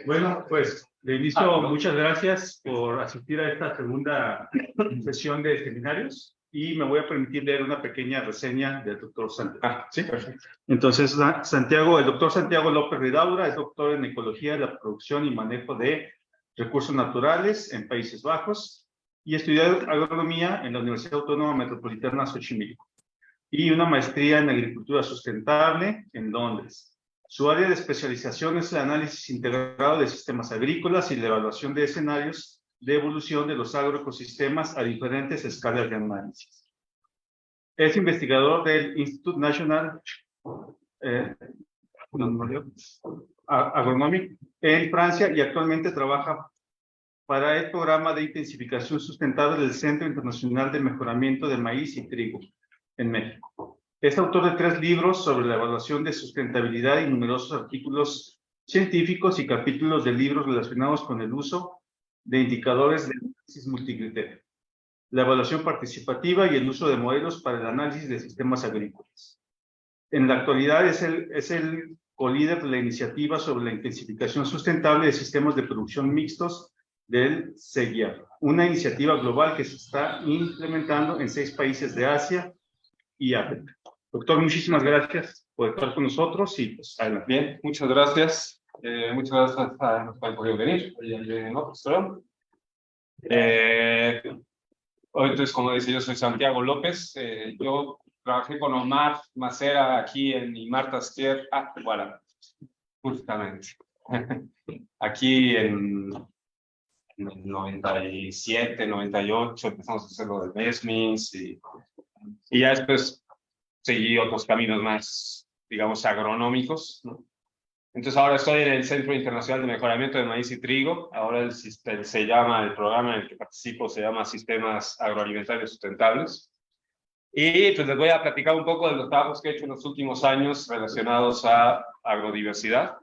Bueno, pues de inicio, muchas gracias por asistir a esta segunda sesión de seminarios y me voy a permitir leer una pequeña reseña del doctor Santiago. ¿Sí? Perfecto. Entonces, el doctor Santiago López Ridaura es doctor en Ecología de la Producción y Manejo de Recursos Naturales en Países Bajos y estudió agronomía en la Universidad Autónoma Metropolitana Xochimilco y una maestría en Agricultura Sustentable en Londres. Su área de especialización es el análisis integrado de sistemas agrícolas y la evaluación de escenarios de evolución de los agroecosistemas a diferentes escalas de análisis. Es investigador del Institut National Agronomique en Francia y actualmente trabaja para el programa de intensificación sustentable del Centro Internacional de Mejoramiento de Maíz y Trigo en México. Es autor de 3 libros sobre la evaluación de sustentabilidad y numerosos artículos científicos y capítulos de libros relacionados con el uso de indicadores de análisis multicriterio, la evaluación participativa y el uso de modelos para el análisis de sistemas agrícolas. En la actualidad es el colíder de la iniciativa sobre la intensificación sustentable de sistemas de producción mixtos del CEGIAR, una iniciativa global que se está implementando en 6 países de Asia y África. Doctor, muchísimas gracias por estar con nosotros y pues adelante. Bien, muchas gracias. Muchas gracias a los que han podido venir. Hoy, entonces, como dice, yo soy Santiago López. Yo trabajé con Omar Macera aquí en Imar Tastier. Voilà, justamente. Aquí en el 97, 98 empezamos a hacer lo de MESMIS y ya después seguí otros caminos más, digamos, agronómicos, ¿no? Entonces ahora estoy en el Centro Internacional de Mejoramiento de Maíz y Trigo. Ahora el programa en el que participo se llama Sistemas Agroalimentarios Sustentables. Y pues les voy a platicar un poco de los trabajos que he hecho en los últimos años relacionados a agrodiversidad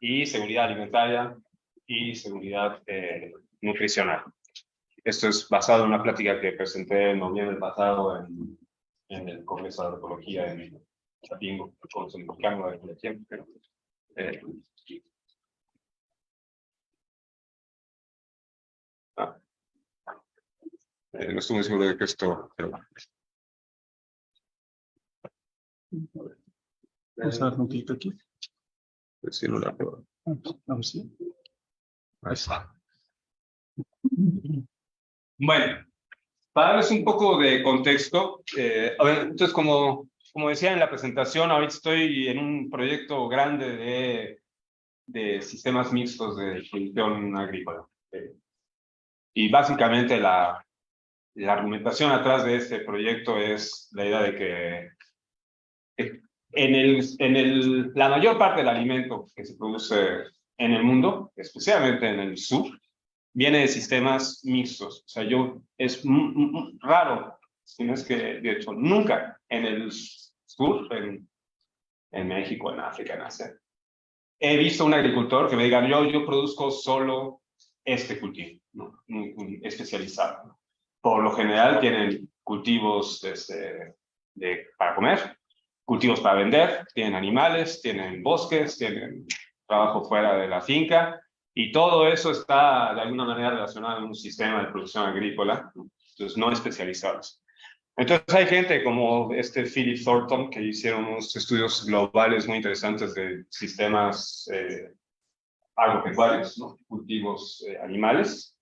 y seguridad alimentaria y seguridad nutricional. Esto es basado en una plática que presenté en noviembre pasado en el Congreso de Agroecología en Chapingo, con el Mexicano de Agroecología. No estoy muy seguro de que esto... Vamos a dar un clic aquí. Pues si no la puedo. Vamos, sí. Ahí está. Bueno, para darles un poco de contexto, entonces como decía en la presentación, ahorita estoy en un proyecto grande de sistemas mixtos de producción agrícola. Y básicamente la argumentación atrás de este proyecto es la idea de que la mayor parte del alimento que se produce en el mundo, especialmente en el sur, viene de sistemas mixtos. O sea, es raro, si no es que, de hecho, nunca en el sur, en México, en África, en Asia, he visto un agricultor que me diga, yo produzco solo este cultivo, ¿no? Un especializado. Por lo general tienen cultivos para comer, cultivos para vender, tienen animales, tienen bosques, tienen trabajo fuera de la finca, y todo eso está de alguna manera relacionado en un sistema de producción agrícola, entonces no especializados. Entonces hay gente como Philip Thornton que hicieron unos estudios globales muy interesantes de sistemas agropecuarios, ¿no? Cultivos animales,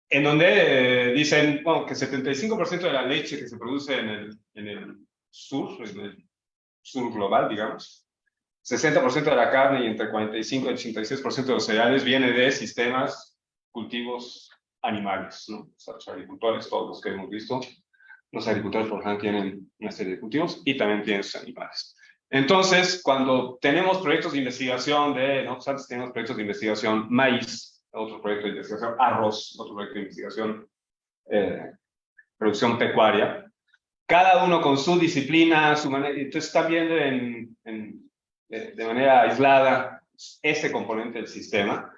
en donde dicen que 75% de la leche que se produce en el sur global, digamos, 60% de la carne y entre 45 y 86% de los cereales viene de sistemas cultivos animales, ¿no? O sea, los agricultores, todos los que hemos visto, los agricultores por ejemplo tienen una serie de cultivos y también tienen sus animales. Entonces, cuando tenemos proyectos de investigación antes tenemos proyectos de investigación maíz, otro proyecto de investigación arroz, otro proyecto de investigación producción pecuaria, cada uno con su disciplina, su manera, entonces están viendo de manera aislada ese componente del sistema,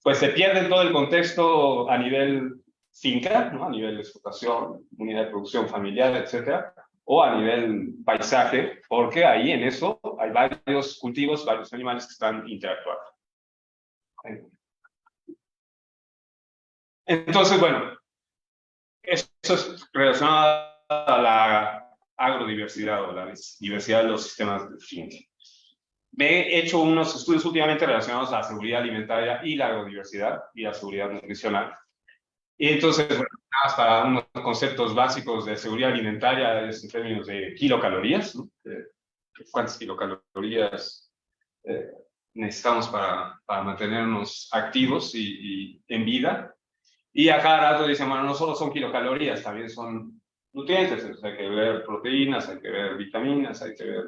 pues se pierde todo el contexto a nivel finca, ¿no? A nivel de explotación, unidad de producción familiar, etc. o a nivel paisaje, porque ahí en eso hay varios cultivos, varios animales que están interactuando. Entonces, bueno, eso es relacionado a la agrodiversidad o la diversidad de los sistemas de finca. He hecho unos estudios últimamente relacionados a la seguridad alimentaria y la agrodiversidad y la seguridad nutricional. Y entonces, bueno, nada más para unos conceptos básicos de seguridad alimentaria es en términos de kilocalorías, ¿no? ¿Cuántas kilocalorías necesitamos para mantenernos activos y en vida? Y a cada rato dicen, bueno, no solo son kilocalorías, también son nutrientes. Entonces hay que ver proteínas, hay que ver vitaminas, hay que ver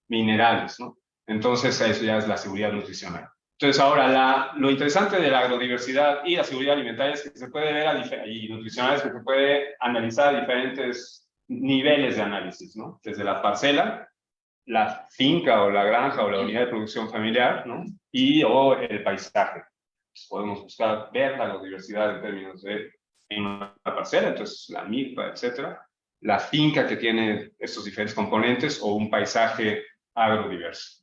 minerales, ¿no? Entonces eso ya es la seguridad nutricional. Entonces ahora lo interesante de la agrodiversidad y la seguridad alimentaria es que se puede ver y nutricional es que se puede analizar a diferentes niveles de análisis, ¿no? Desde la parcela, la finca o la granja o la unidad de producción familiar, ¿no? O el paisaje. Podemos buscar ver la biodiversidad en términos de en una parcela, entonces la milpa, etcétera, la finca que tiene estos diferentes componentes o un paisaje agrodiverso.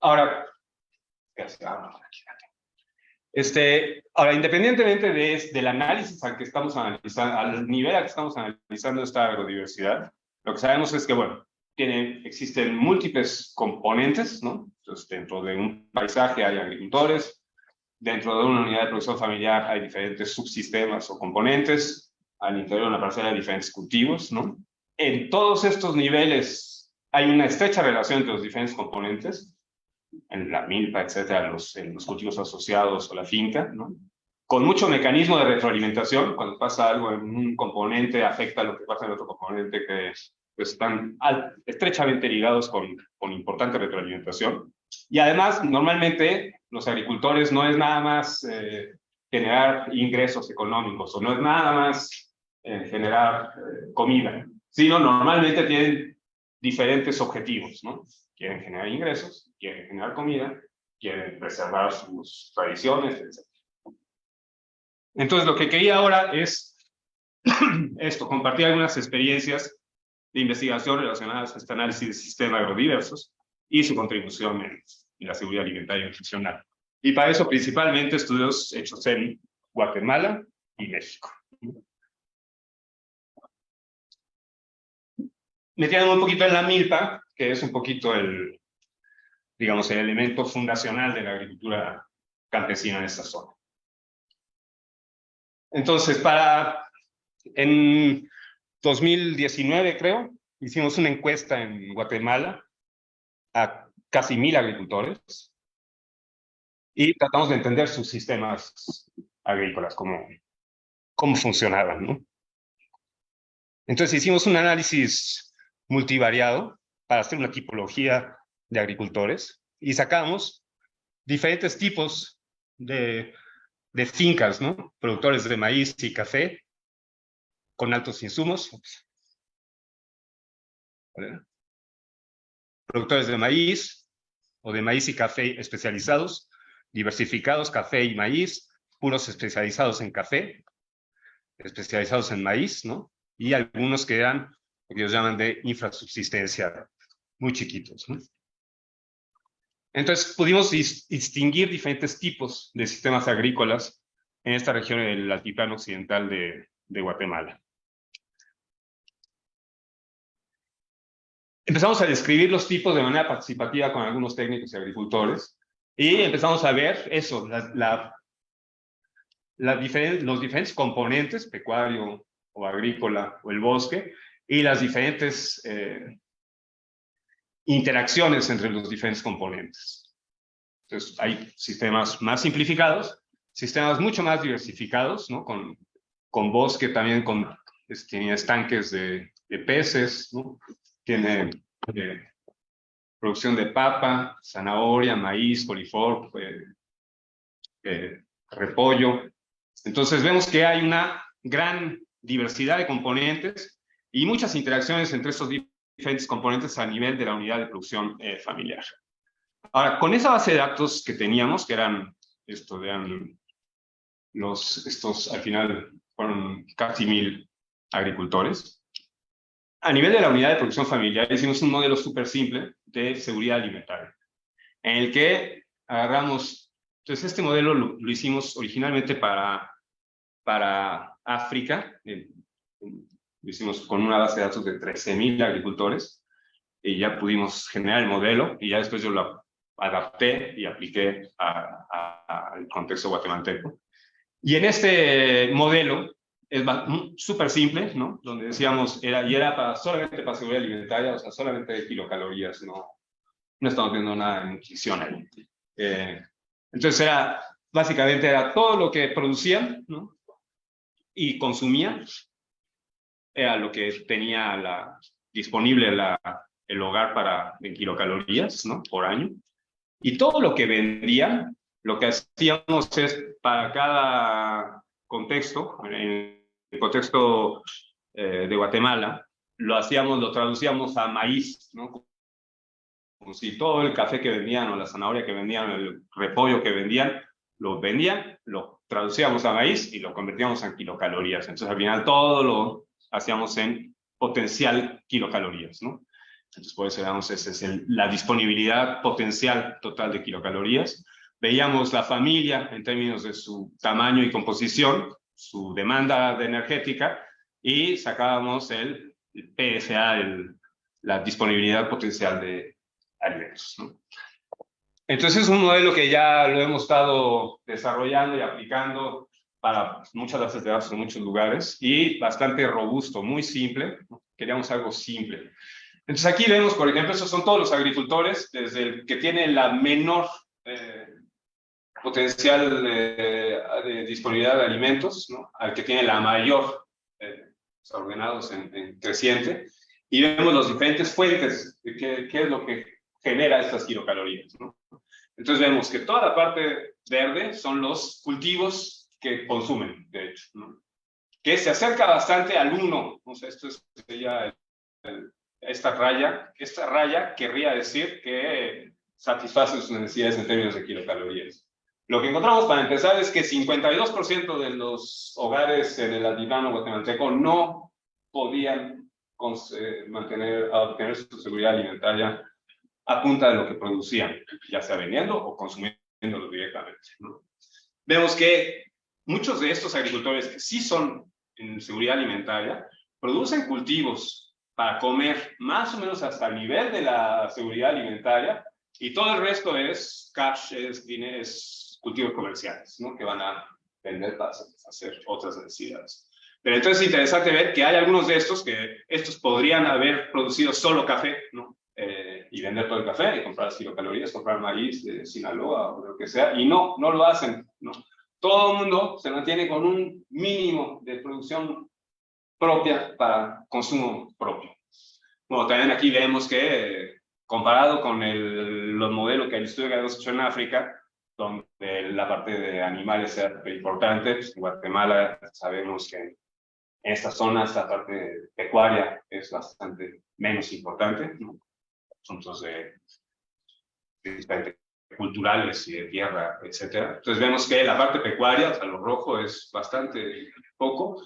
Ahora, ahora, independientemente del análisis al que estamos analizando, al nivel al que estamos analizando esta agrodiversidad, lo que sabemos es que, bueno, existen múltiples componentes, ¿no? Entonces, dentro de un paisaje hay agricultores, dentro de una unidad de producción familiar hay diferentes subsistemas o componentes, al interior de una parcela hay diferentes cultivos, ¿no? En todos estos niveles hay una estrecha relación entre los diferentes componentes, en la milpa, etcétera, en los cultivos asociados o la finca, ¿no? Con mucho mecanismo de retroalimentación, cuando pasa algo en un componente afecta a lo que pasa en otro componente, que pues, están estrechamente ligados con importante retroalimentación. Y además, normalmente, los agricultores no es nada más generar ingresos económicos, o no es nada más generar comida, sino normalmente tienen diferentes objetivos, ¿no? Quieren generar ingresos, quieren generar comida, quieren preservar sus tradiciones, etc. Entonces, lo que quería ahora es compartir algunas experiencias de investigación relacionadas a este análisis de sistemas agrodiversos y su contribución en la seguridad alimentaria y nutricional. Y para eso, principalmente, estudios hechos en Guatemala y México. Metiendo un poquito en la milpa, que es un poquito digamos, el elemento fundacional de la agricultura campesina en esta zona. Entonces, en 2019, creo, hicimos una encuesta en Guatemala a casi 1,000 agricultores y tratamos de entender sus sistemas agrícolas, cómo funcionaban, ¿no? Entonces hicimos un análisis multivariado para hacer una tipología de agricultores y sacamos diferentes tipos de fincas, ¿no? Productores de maíz y café con altos insumos. ¿Vale? Productores de maíz o de maíz y café especializados, diversificados, café y maíz, puros especializados en café, especializados en maíz, ¿no? Y algunos que eran lo que ellos llaman de infrasubsistencia, muy chiquitos, ¿no? Entonces pudimos distinguir diferentes tipos de sistemas agrícolas en esta región del altiplano occidental de Guatemala. Empezamos a describir los tipos de manera participativa con algunos técnicos y agricultores y empezamos a ver eso, los diferentes componentes, pecuario o agrícola o el bosque, y las diferentes interacciones entre los diferentes componentes. Entonces, hay sistemas más simplificados, sistemas mucho más diversificados, ¿no? Con bosque también, tiene estanques de peces, ¿no? Tiene producción de papa, zanahoria, maíz, coliflor, repollo. Entonces vemos que hay una gran diversidad de componentes y muchas interacciones entre estos diferentes componentes a nivel de la unidad de producción familiar. Ahora, con esa base de datos que teníamos, que eran al final fueron casi 1,000 agricultores. A nivel de la unidad de producción familiar, hicimos un modelo súper simple de seguridad alimentaria, en el que agarramos, entonces este modelo lo hicimos originalmente para África, lo hicimos con una base de datos de 13,000 agricultores, y ya pudimos generar el modelo, y ya después yo lo adapté y apliqué al contexto guatemalteco. Y en este modelo es súper simple, ¿no? Donde decíamos, era solamente para seguridad alimentaria, o sea, solamente de kilocalorías, no estamos viendo nada de nutrición ahí. Entonces básicamente era todo lo que producían, ¿no? Y consumían, era lo que tenía disponible el hogar en kilocalorías, ¿no? Por año. Y todo lo que vendían, lo que hacíamos es para cada contexto, en el contexto de Guatemala, lo traducíamos a maíz, ¿no? Como si todo el café que vendían, o la zanahoria que vendían, el repollo que vendían, lo traducíamos a maíz y lo convertíamos en kilocalorías. Entonces al final todo lo hacíamos en potencial kilocalorías, ¿no? Entonces por eso esa es la disponibilidad potencial total de kilocalorías. Veíamos la familia en términos de su tamaño y composición, su demanda energética, y sacábamos el PSA, la disponibilidad potencial de alimentos, ¿no? Entonces es un modelo que ya lo hemos estado desarrollando y aplicando para muchas bases de datos en muchos lugares, y bastante robusto, muy simple. Queríamos algo simple. Entonces aquí vemos, por ejemplo, esos son todos los agricultores, desde el que tiene la menor potencial de disponibilidad de alimentos, ¿no? Al que tiene la mayor, ordenados en creciente, y vemos las diferentes fuentes de qué es lo que genera estas kilocalorías, ¿no? Entonces vemos que toda la parte verde son los cultivos que consumen, de hecho, ¿no? Que se acerca bastante al 1, o sea, esto sería esta raya querría decir que satisface sus necesidades en términos de kilocalorías. Lo que encontramos para empezar es que 52% de los hogares en el altiplano guatemalteco no podían obtener su seguridad alimentaria a punta de lo que producían, ya sea vendiendo o consumiéndolo directamente, ¿no? Vemos que muchos de estos agricultores que sí son en seguridad alimentaria producen cultivos para comer más o menos hasta el nivel de la seguridad alimentaria, y todo el resto es cash, es cultivos comerciales, ¿no? Que van a vender para hacer otras necesidades. Pero entonces es interesante ver que hay algunos de estos que podrían haber producido solo café, ¿no? Y vender todo el café y comprar las kilocalorías, comprar maíz de Sinaloa o lo que sea, y no lo hacen, ¿no? Todo el mundo se mantiene con un mínimo de producción propia para consumo propio. Bueno, también aquí vemos que comparado con los modelos el estudio que habíamos hecho en África, donde la parte de animales era importante, pues en Guatemala sabemos que en estas zonas la parte pecuaria es bastante menos importante, ¿no? Asuntos de culturales y de tierra, etcétera. Entonces vemos que la parte pecuaria, o sea, lo rojo, es bastante poco,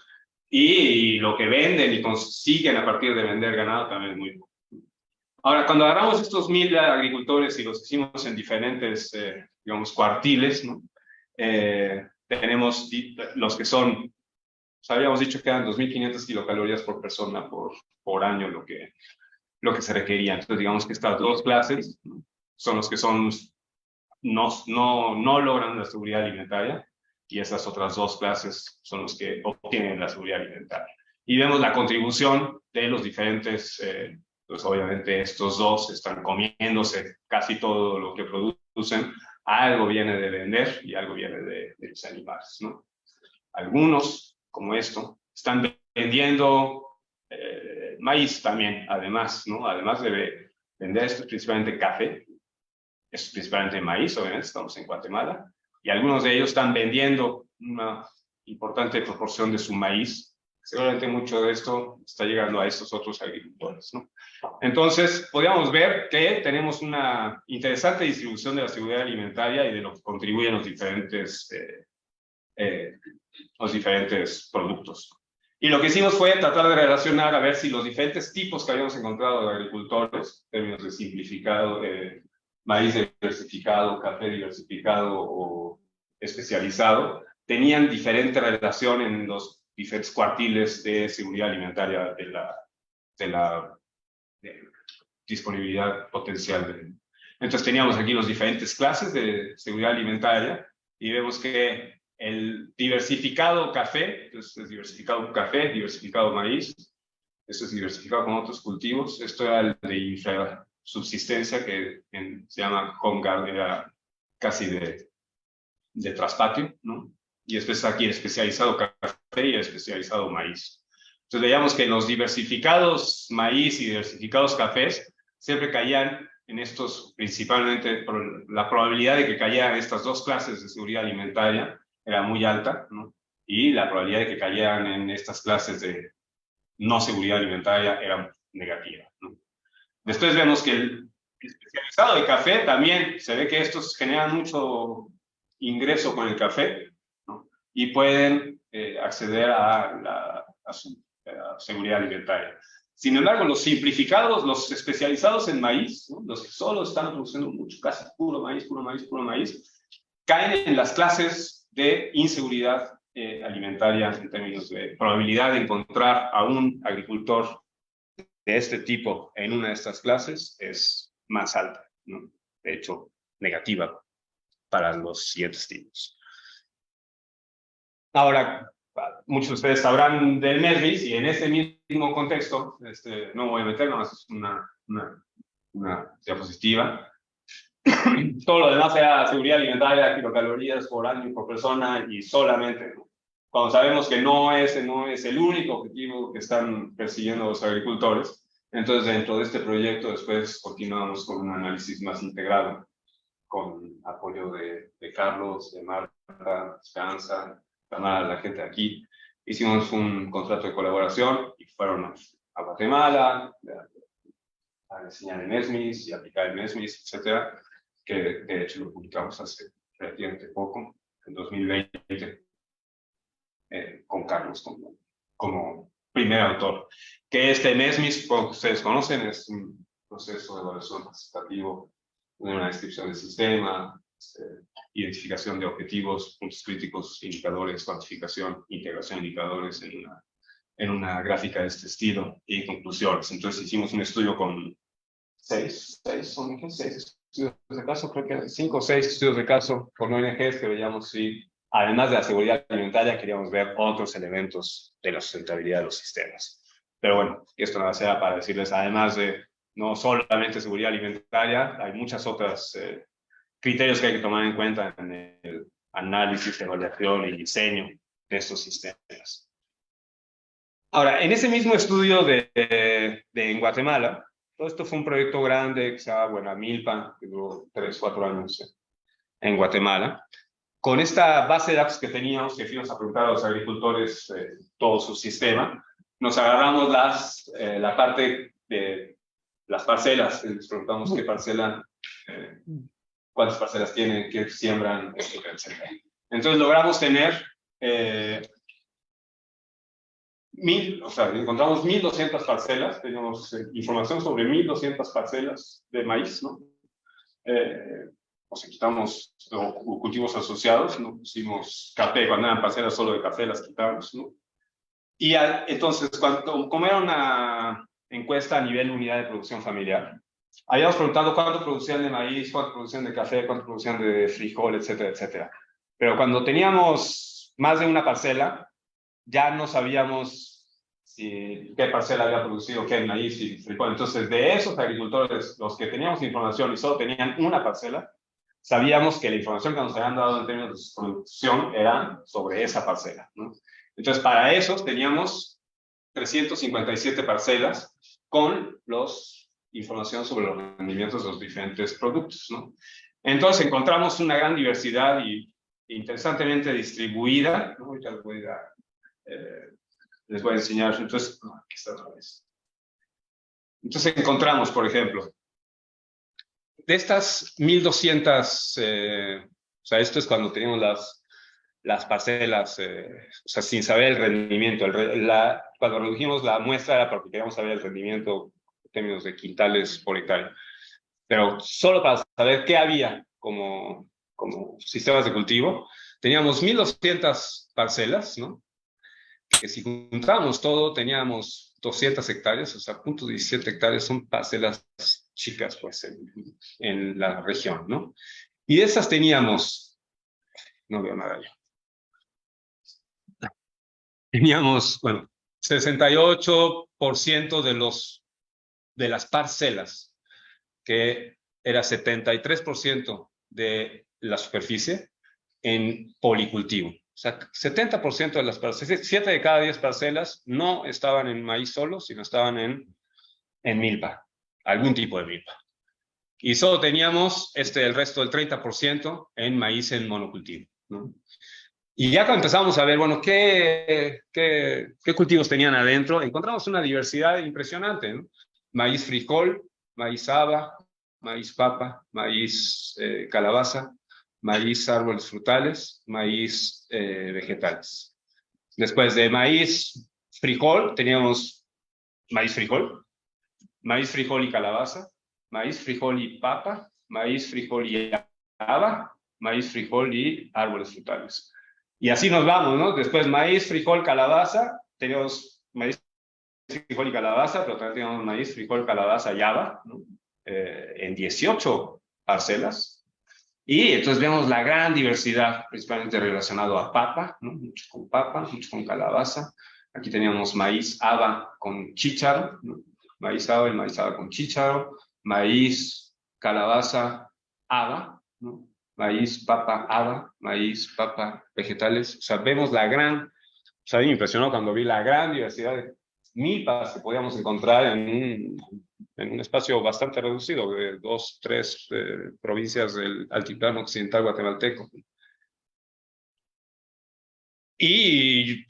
y lo que venden y consiguen a partir de vender ganado también es muy poco. Ahora, cuando agarramos estos 1,000 agricultores y los hicimos en diferentes, digamos, cuartiles, ¿no? Tenemos los que son, habíamos dicho que eran 2,500 kilocalorías por persona por año lo que se requería. Entonces, digamos que estas dos clases, ¿no? Son los que no logran la seguridad alimentaria, y esas otras dos clases son los que obtienen la seguridad alimentaria. Y vemos la contribución de los diferentes, pues obviamente estos dos están comiéndose casi todo lo que producen, algo viene de vender y algo viene de los animales, ¿no? Algunos, como esto, están vendiendo maíz también, además, ¿no? Además de vender esto, principalmente café, es principalmente maíz, obviamente, estamos en Guatemala, y algunos de ellos están vendiendo una importante proporción de su maíz. Seguramente mucho de esto está llegando a estos otros agricultores, ¿no? Entonces, podríamos ver que tenemos una interesante distribución de la seguridad alimentaria y de lo que contribuyen los diferentes productos. Y lo que hicimos fue tratar de relacionar a ver si los diferentes tipos que habíamos encontrado de agricultores, en términos de simplificado, maíz diversificado, café diversificado o especializado, tenían diferente relación en los diferentes cuartiles de seguridad alimentaria de la disponibilidad potencial. Entonces teníamos aquí las diferentes clases de seguridad alimentaria y vemos que el diversificado café, entonces es diversificado café, diversificado maíz, esto es diversificado con otros cultivos, esto era el de infrasubsistencia que se llama home garden, era casi de traspatio, ¿no? Y después aquí el especializado café y el especializado maíz. Entonces veíamos que en los diversificados maíz y diversificados cafés siempre caían en estos, principalmente por la probabilidad de que cayeran estas dos clases de seguridad alimentaria era muy alta, ¿no? Y la probabilidad de que cayeran en estas clases de no seguridad alimentaria era negativa, ¿no? Después vemos que el especializado de café también se ve que estos generan mucho ingreso con el café, ¿no? Y pueden acceder a su seguridad alimentaria. Sin embargo, los simplificados, los especializados en maíz, ¿no? Los que solo están produciendo mucho, casi puro maíz, puro maíz, puro maíz, caen en las clases de inseguridad alimentaria en términos de probabilidad de encontrar a un agricultor de este tipo en una de estas clases es más alta, ¿no? De hecho, negativa para los siguientes tipos. Ahora, muchos de ustedes sabrán del MESMIS y en ese mismo contexto, no voy a meter, nada más es una diapositiva. Todo lo demás era seguridad alimentaria, kilocalorías por año y por persona y solamente, ¿no? Cuando sabemos que no es el único objetivo que están persiguiendo los agricultores, entonces dentro de este proyecto después continuamos con un análisis más integrado, con apoyo de Carlos, de Marta, Esperanza, Tamara, la gente de aquí. Hicimos un contrato de colaboración y fueron a Guatemala a enseñar en MESMIS y aplicar en MESMIS, etcétera, que de hecho lo publicamos hace relativamente poco, en 2020, con Carlos como primer autor. Que MESMIS, como ustedes conocen, es un proceso de evaluación participativo, una descripción del sistema, identificación de objetivos, puntos críticos, indicadores, cuantificación, integración de indicadores en una gráfica de este estilo y conclusiones. Entonces hicimos un estudio con seis estudios de caso, creo que 5 o 6 estudios de caso con ONGs que veíamos si, además de la seguridad alimentaria, queríamos ver otros elementos de la sustentabilidad de los sistemas. Pero bueno, esto nada más era para decirles, además de no solamente seguridad alimentaria, hay muchas otras criterios que hay que tomar en cuenta en el análisis, evaluación y diseño de estos sistemas. Ahora, en ese mismo estudio en Guatemala, todo esto fue un proyecto grande que se llama Buenamilpa, que duró 3 o 4 años en Guatemala. Con esta base de datos que teníamos, que fuimos a preguntar a los agricultores todo su sistema, nos agarramos la parte de las parcelas, les preguntamos qué parcela, cuántas parcelas tienen, qué siembran, etcétera, etcétera. Entonces logramos tener encontramos 1.200 parcelas, tenemos información sobre 1.200 parcelas de maíz, ¿no? Quitamos cultivos asociados, ¿no? Pusimos café, cuando eran parcelas solo de café las quitamos, ¿no? Y entonces, como era una encuesta a nivel unidad de producción familiar, habíamos preguntado cuánto producían de maíz, cuánto producían de café, cuánto producían de frijol, etcétera, etcétera. Pero cuando teníamos más de una parcela, ya no sabíamos qué parcela había producido qué maíz y frijol. Entonces, de esos agricultores, los que teníamos información y solo tenían una parcela, sabíamos que la información que nos habían dado en términos de producción era sobre esa parcela, ¿no? Entonces, para esos teníamos 357 parcelas con información sobre los rendimientos de los diferentes productos, ¿no? Entonces, encontramos una gran diversidad y interesantemente distribuida, ¿no? Ahorita les voy a enseñar. Entonces, aquí está otra vez. Entonces, encontramos, por ejemplo, de estas 1.200, esto es cuando teníamos las parcelas, o sea, sin saber el rendimiento. Cuando redujimos la muestra era porque queríamos saber el rendimiento en términos de quintales por hectárea. Pero solo para saber qué había como sistemas de cultivo, teníamos 1.200 parcelas, ¿no? Que si juntábamos todo, teníamos 200 hectáreas, o sea, 0.17 hectáreas son parcelas chicas, pues, en la región, ¿no? Y de esas teníamos, no veo nada yo. Teníamos, bueno, 68% de las parcelas, que era 73% de la superficie, en policultivo. O sea, 70% de las parcelas, 7 de cada 10 parcelas no estaban en maíz solo, sino estaban en milpa, algún tipo de milpa. Y solo teníamos el resto del 30% en maíz en monocultivo, ¿no? Y ya cuando empezamos a ver, bueno, ¿qué cultivos tenían adentro? Encontramos una diversidad impresionante, ¿no? Maíz frijol, maíz haba, maíz papa, maíz calabaza, maíz árboles frutales, maíz vegetales. Después de maíz frijol, teníamos maíz frijol y calabaza, maíz frijol y papa, maíz frijol y haba, maíz frijol y árboles frutales. Y así nos vamos, ¿no? Después maíz, frijol, calabaza, tenemos maíz, frijol y calabaza, pero también tenemos maíz, frijol, calabaza y haba, ¿no? En 18 parcelas. Y entonces vemos la gran diversidad, principalmente relacionado a papa, ¿no? Mucho con papa, mucho con calabaza. Aquí teníamos maíz, haba con chícharo, ¿no? Maíz, haba y maíz, haba con chícharo. Maíz, calabaza, haba, ¿no? Maíz, papa, haba, maíz, papa, vegetales. O sea, vemos la gran, o sea, me impresionó cuando vi la gran diversidad de milpas que podíamos encontrar en un espacio bastante reducido, de 2, 3 provincias del altiplano occidental guatemalteco. Y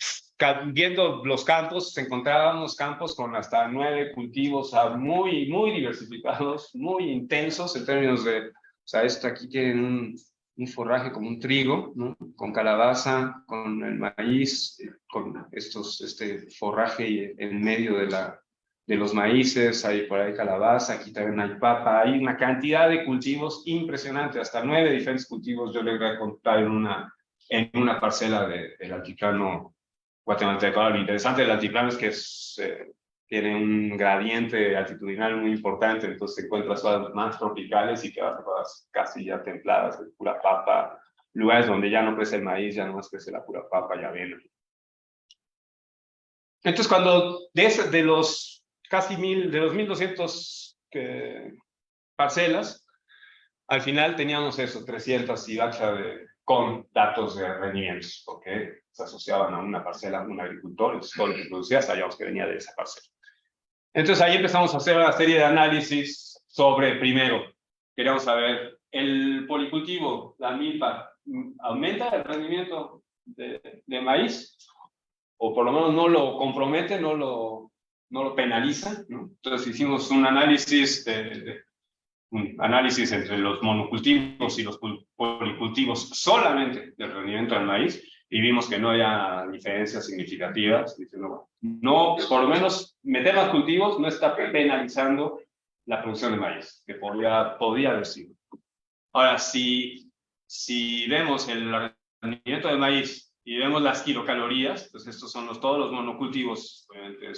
viendo los campos, encontrábamos campos con hasta 9 cultivos, muy, muy diversificados, muy intensos en términos de, o sea, esto aquí tiene un forraje como un trigo, ¿no? Con calabaza, con el maíz, con este forraje en medio de los maíces, hay por ahí calabaza, aquí también hay papa, hay una cantidad de cultivos impresionante, hasta 9 diferentes cultivos yo logré encontrar en una parcela del altiplano guatemalteco. Ahora, lo interesante del altiplano es que tiene un gradiente altitudinal muy importante, entonces encuentras zonas más tropicales y que vas a zonas casi ya templadas, de pura papa, lugares donde ya no crece el maíz, ya no más crece la pura papa y avena. Entonces, cuando de los casi de los 1.200 parcelas, al final teníamos eso, 300 y bacha con datos de rendimientos, porque se asociaban a una parcela, un agricultor, entonces todo lo que producía sabíamos que venía de esa parcela. Entonces ahí empezamos a hacer una serie de análisis sobre, primero, queríamos saber, ¿el policultivo, la milpa, aumenta el rendimiento de maíz? O por lo menos no lo compromete, no lo penaliza, ¿no? Entonces hicimos un análisis entre los monocultivos y los policultivos solamente del rendimiento del maíz, y vimos que no había diferencias significativas, diciendo, no, por lo menos meter más cultivos no está penalizando la producción de maíz, que podía haber sido. Ahora, si vemos el rendimiento del maíz y vemos las kilocalorías, pues estos son todos los monocultivos, obviamente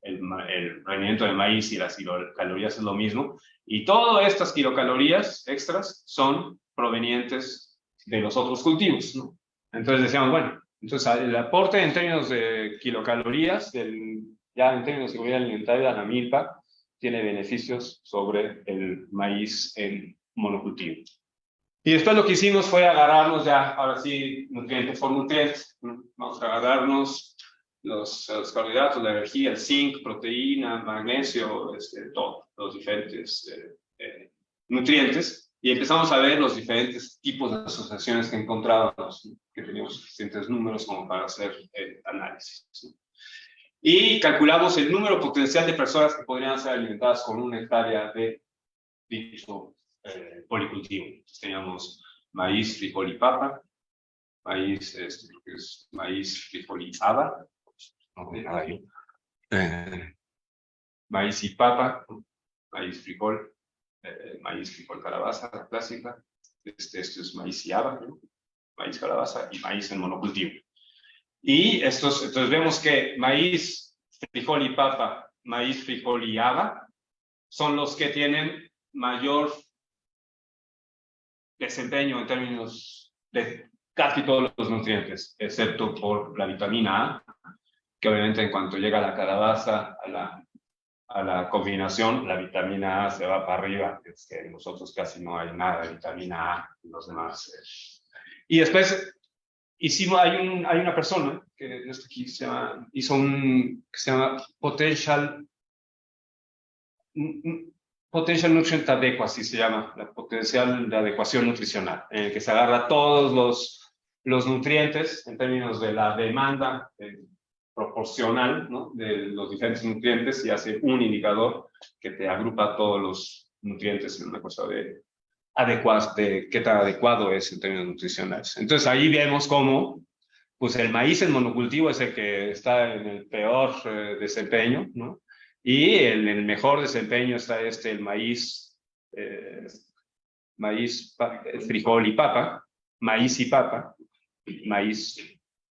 el rendimiento del maíz y las kilocalorías es lo mismo, y todas estas kilocalorías extras son provenientes de los otros cultivos, ¿no? Entonces decíamos, bueno, entonces el aporte en términos de kilocalorías, ya en términos de seguridad alimentaria, la milpa tiene beneficios sobre el maíz en monocultivo. Y después lo que hicimos fue agarrarnos ya, ahora sí, nutriente por nutriente. Vamos a agarrarnos los carbohidratos, la energía, el zinc, proteína, magnesio, todos los diferentes nutrientes, y empezamos a ver los diferentes tipos de asociaciones que encontrábamos, que teníamos suficientes números como para hacer análisis, ¿sí? Y calculamos el número potencial de personas que podrían ser alimentadas con 1 hectárea de dicho policultivo. Entonces teníamos maíz, frijol y papa, maíz, creo que es maíz, frijol y haba, no hay nada ahí. Maíz y papa, maíz, frijol, maíz, frijol, calabaza, la clásica. Esto es maíz y haba, ¿no? Maíz, calabaza y maíz en monocultivo. Y entonces vemos que maíz, frijol y papa, maíz, frijol y haba son los que tienen mayor desempeño en términos de casi todos los nutrientes, excepto por la vitamina A, que obviamente en cuanto llega la calabaza a la combinación, la vitamina A se va para arriba, es que en nosotros casi no hay nada de vitamina A en los demás. Y después hay una persona que no está aquí, hizo que se llama Potential Nutrient Adequacy, se llama, la potencial de adecuación nutricional, en el que se agarra todos los nutrientes en términos de la demanda proporcional, ¿no?, de los diferentes nutrientes y hace un indicador que te agrupa todos los nutrientes en una cosa de qué tan adecuado es en términos nutricionales. Entonces ahí vemos cómo pues el maíz en monocultivo es el que está en el peor desempeño, ¿no? Y en el mejor desempeño está el maíz, frijol y papa, maíz y papa, maíz,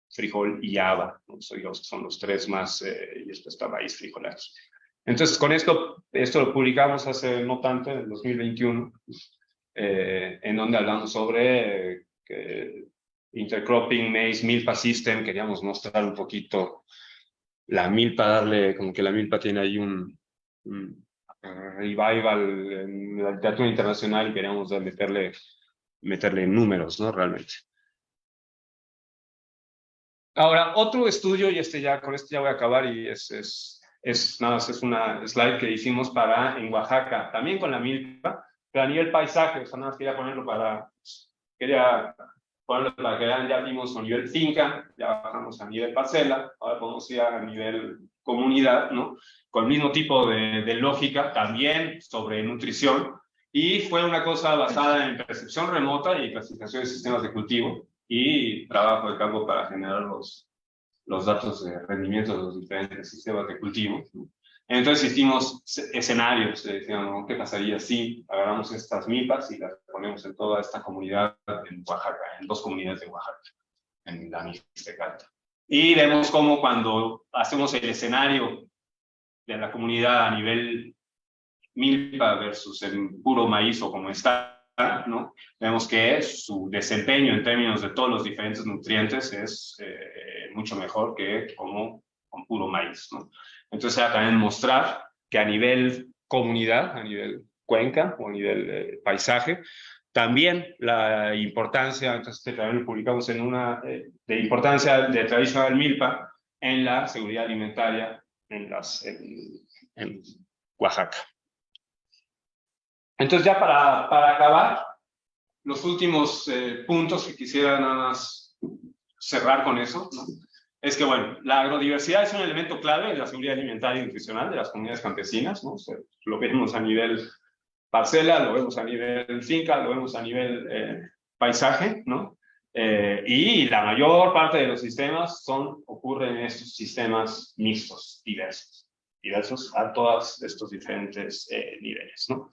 frijol y haba, ¿no? Son los tres más, y después está maíz, frijolario. Entonces, con esto lo publicamos hace no tanto, en el 2021, en donde hablamos sobre intercropping, maize, milpa system. Queríamos mostrar un poquito la milpa, darle como que la milpa tiene ahí un revival en la literatura internacional y queríamos meterle números, ¿no? Realmente. Ahora, otro estudio, y con este ya voy a acabar, y nada más es una slide que hicimos en Oaxaca, también con la milpa, pero a nivel paisaje, o sea, nada más quería ponerlo para que vean, ya vimos a nivel finca, ya bajamos a nivel parcela, ahora podemos ir a nivel comunidad, ¿no? Con el mismo tipo de lógica, también sobre nutrición, y fue una cosa basada en percepción remota y clasificación de sistemas de cultivo, y trabajo de campo para generar los datos de rendimiento de los diferentes sistemas de cultivo, ¿no? Entonces hicimos escenarios, decíamos, ¿qué pasaría si agarramos estas milpas y las ponemos en toda esta comunidad en Oaxaca, en 2 comunidades de Oaxaca, en la Mixtecalta? Y vemos cómo cuando hacemos el escenario de la comunidad a nivel milpa versus el puro maíz o como está, ¿no? Vemos que su desempeño en términos de todos los diferentes nutrientes es mucho mejor que con puro maíz, ¿no? Entonces, era también mostrar que a nivel comunidad, a nivel cuenca o a nivel paisaje, también la importancia, entonces también lo publicamos en de importancia de tradicional milpa en la seguridad alimentaria en Oaxaca. Entonces, ya para acabar, los últimos puntos que quisiera nada más cerrar con eso, ¿no? Es que, bueno, la agrodiversidad es un elemento clave de la seguridad alimentaria y nutricional de las comunidades campesinas, ¿no? O sea, lo vemos a nivel parcela, lo vemos a nivel finca, lo vemos a nivel paisaje, ¿no? Y la mayor parte de los sistemas ocurren en estos sistemas mixtos, diversos a todos estos diferentes niveles, ¿no?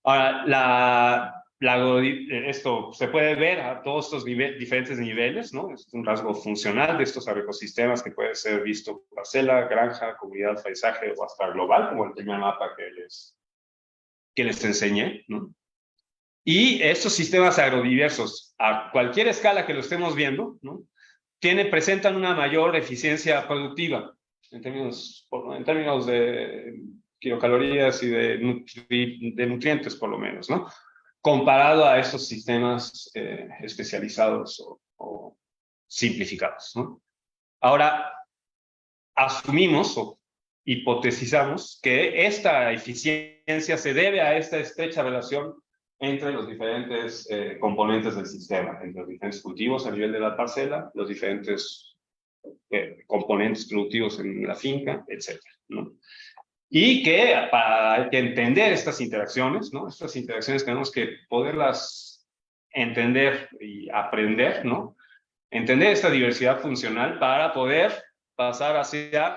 Ahora, esto se puede ver a todos estos diferentes niveles, ¿no? Es un rasgo funcional de estos agroecosistemas que puede ser visto parcela, granja, comunidad, paisaje o hasta global, como el primer mapa que les enseñé, ¿no? Y estos sistemas agrodiversos, a cualquier escala que lo estemos viendo, ¿no?, presentan una mayor eficiencia productiva en términos de kilocalorías y de nutrientes, por lo menos, ¿no?, comparado a estos sistemas especializados o simplificados, ¿no? Ahora, asumimos o hipotesizamos que esta eficiencia se debe a esta estrecha relación entre los diferentes componentes del sistema, entre los diferentes cultivos a nivel de la parcela, los diferentes componentes productivos en la finca, etcétera, ¿no? Y que para entender estas interacciones, ¿no?, estas interacciones tenemos que poderlas entender y aprender, ¿no?, entender esta diversidad funcional para poder pasar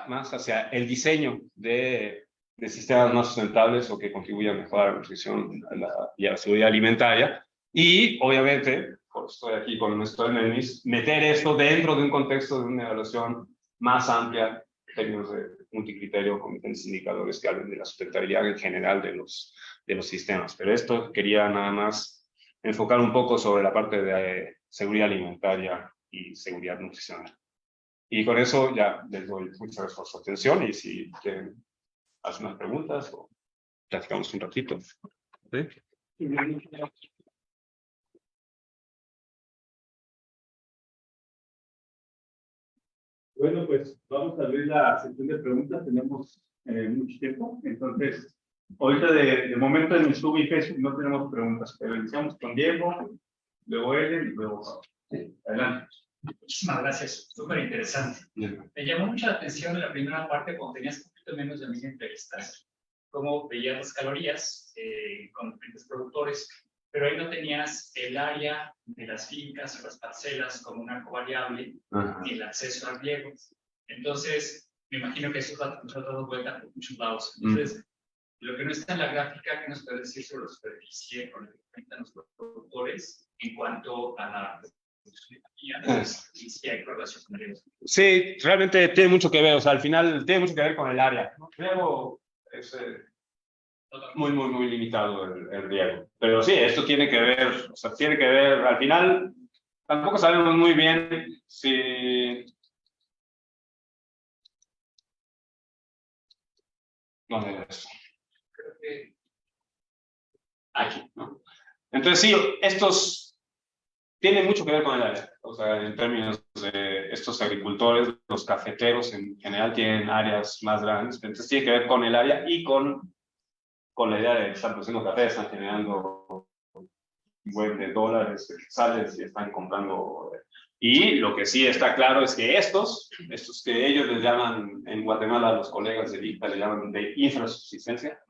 más hacia el diseño de sistemas más sustentables o que contribuyan a mejorar la nutrición y a la seguridad alimentaria. Y, obviamente, por estoy aquí con nuestro MMIS, meter esto dentro de un contexto de una evaluación más amplia, en términos de multicriterio, con diferentes indicadores que hablen de la sustentabilidad en general de los sistemas. Pero esto quería nada más enfocar un poco sobre la parte de seguridad alimentaria y seguridad nutricional. Y con eso ya les doy muchas gracias por su atención y si quieren hacer unas preguntas o platicamos un ratito. ¿Sí? Bueno, pues vamos a abrir la sección de preguntas. Tenemos mucho tiempo. Entonces, ahorita de momento en YouTube y Facebook no tenemos preguntas, pero iniciamos con Diego, luego Ellen y luego Pablo. Sí, adelante. Muchísimas gracias, súper interesante. Me llamó mucho la atención en la primera parte cuando tenías un poquito menos de 1000 entrevistas, cómo veías las calorías con diferentes productores, pero ahí no tenías el área de las fincas o las parcelas como una covariable, ni el acceso al riego. Entonces, me imagino que eso está dando vuelta por muchos lados. Entonces, lo que no está en la gráfica, ¿qué nos puede decir sobre la superficie con lo que cuentan los productores en cuanto a la Sí, realmente tiene mucho que ver, o sea, al final tiene mucho que ver con el área, ¿no? Riego es muy limitado el riego, pero sí, esto tiene que ver, o sea, tiene que ver, al final tampoco sabemos muy bien si... ¿Dónde es? Creo que... Aquí, ¿no? Entonces sí, estos... tiene mucho que ver con el área, o sea, en términos de estos agricultores, los cafeteros en general tienen áreas más grandes, entonces tiene que ver con el área y con la idea de que están produciendo café, están generando web de dólares, de quetzales y están comprando. Y lo que sí está claro es que estos que ellos les llaman en Guatemala, los colegas de ICTA le llaman de infrasubsistencia,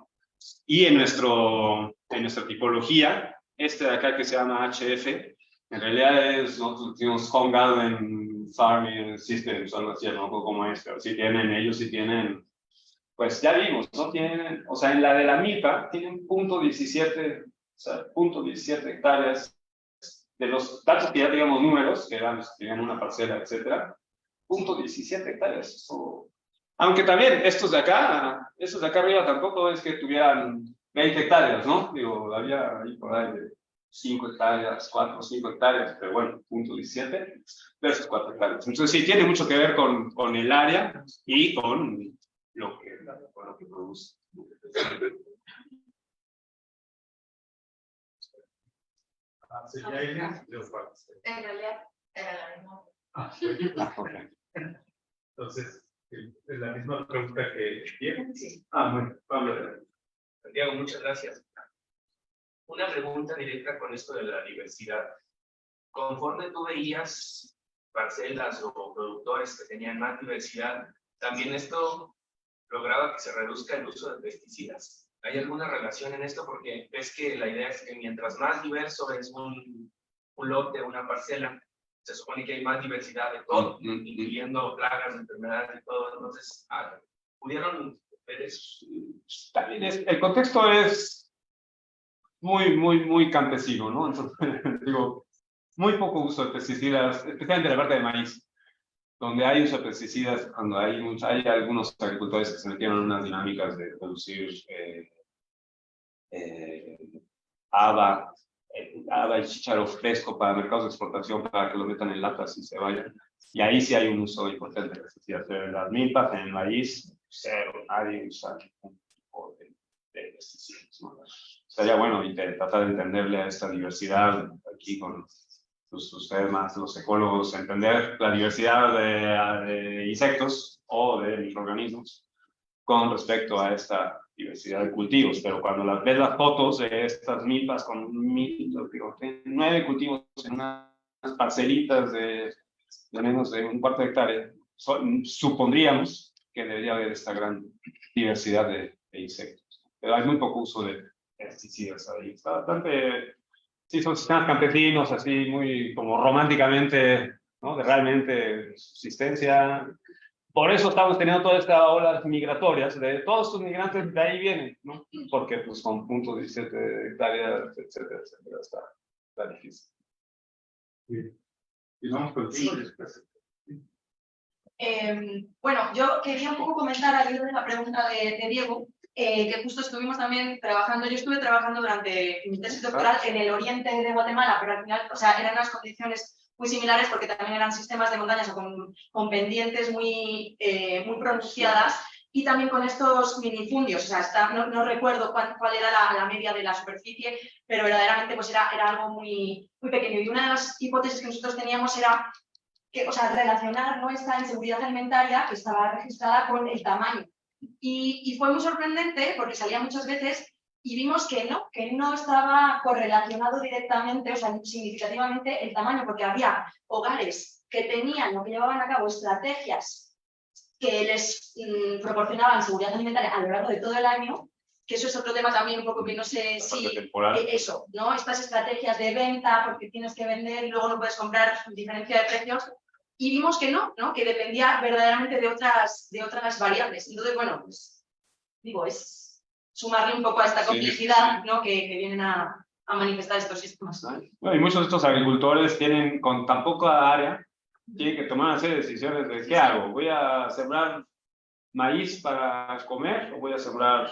y en nuestra tipología, este de acá que se llama HF, en realidad nosotros decimos Home Garden Farming Systems, algo así, no como pero ellos sí tienen, pues ya vimos, ¿no? Tienen, o sea, en la de la milpa tienen 0.17, o sea, 0.17 hectáreas, de los datos que ya digamos números, que eran, tenían una parcela, etcétera, 0.17 hectáreas, eso. Aunque también estos de acá arriba tampoco es que tuvieran 20 hectáreas, ¿no? Digo, había ahí por ahí de 5 hectáreas, 4 o 5 hectáreas, pero bueno, 0.17 versus 4 hectáreas. Entonces sí, tiene mucho que ver con el área y con lo que produce. En realidad era la misma. Okay. Entonces, ¿es la misma pregunta que Diego? Sí. Bueno, Pablo. Diego, muchas gracias. Una pregunta directa con esto de la diversidad. Conforme tú veías parcelas o productores que tenían más diversidad, ¿también esto lograba que se reduzca el uso de pesticidas? ¿Hay alguna relación en esto? Porque ves que la idea es que mientras más diverso es un lote, una parcela, se supone que hay más diversidad de todo, incluyendo plagas, enfermedades y todo. Entonces, ¿pudieron ver eso? También el contexto es muy campesino, ¿no? Entonces, digo, muy poco uso de pesticidas, especialmente en la parte de maíz, donde hay uso de pesticidas, cuando hay algunos agricultores que se metieron en unas dinámicas de producir haba y chícharo fresco para mercados de exportación, para que lo metan en latas y se vayan. Y ahí sí hay un uso importante de pesticidas. Pero en las milpas, en el maíz, cero, nadie usa ningún tipo de pesticidas, ¿no? Sería bueno tratar de entenderle a esta diversidad aquí con ustedes más, los ecólogos, entender la diversidad de insectos o de microorganismos con respecto a esta diversidad de cultivos, pero cuando ves las fotos de estas milpas con 9 cultivos en unas parcelitas de menos de un cuarto de hectárea, supondríamos que debería haber esta gran diversidad de insectos. Pero hay muy poco uso de pesticidas ahí. Está bastante... Sí, son sistemas campesinos, así muy como románticamente ¿no? De realmente subsistencia. Por eso estamos teniendo toda esta ola migratorias, de todos estos migrantes de ahí vienen, ¿no? Porque pues con punto 17 hectáreas, etcétera, etcétera, está difícil. Y vamos contigo después. Bueno, yo quería un poco comentar al hilo de la pregunta de Diego, que justo estuvimos también trabajando, yo estuve trabajando durante mi tesis doctoral en el oriente de Guatemala, pero al final, o sea, eran unas condiciones muy similares porque también eran sistemas de montañas o con pendientes muy pronunciadas y también con estos minifundios, o sea, no recuerdo cuál era la media de la superficie, pero verdaderamente pues era algo muy pequeño. Y una de las hipótesis que nosotros teníamos era que, o sea, relacionar, ¿no?, esta inseguridad alimentaria que estaba registrada con el tamaño. Y fue muy sorprendente porque salía muchas veces y vimos que no estaba correlacionado directamente, o sea, significativamente el tamaño, porque había hogares que tenían o que llevaban a cabo estrategias que les proporcionaban seguridad alimentaria a lo largo de todo el año, que eso es otro tema también un poco que no sé si... eso, ¿no? Estas estrategias de venta, porque tienes que vender y luego no puedes comprar diferencia de precios, y vimos que no, que dependía verdaderamente de otras variables. Entonces, bueno, pues digo, es sumarle un poco a esta complicidad, ¿no?, que vienen a manifestar estos sistemas. Bueno, y muchos de estos agricultores tienen, con tan poca área, tienen que tomar una serie de decisiones de ¿qué hago? ¿Voy a sembrar maíz para comer o voy a sembrar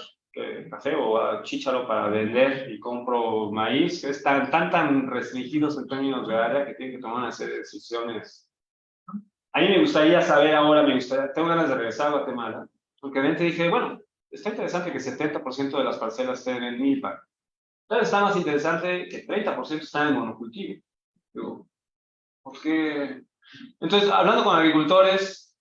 café o chícharo para vender y compro maíz? Están restringidos en términos de área que tienen que tomar una serie de decisiones. A mí me gustaría saber ahora, tengo ganas de regresar a Guatemala, porque de repente dije, bueno, está interesante que 70% de las parcelas estén en milpa. Pero está más interesante que 30% están en monocultivo. Digo, ¿por qué? Entonces, hablando con agricultores,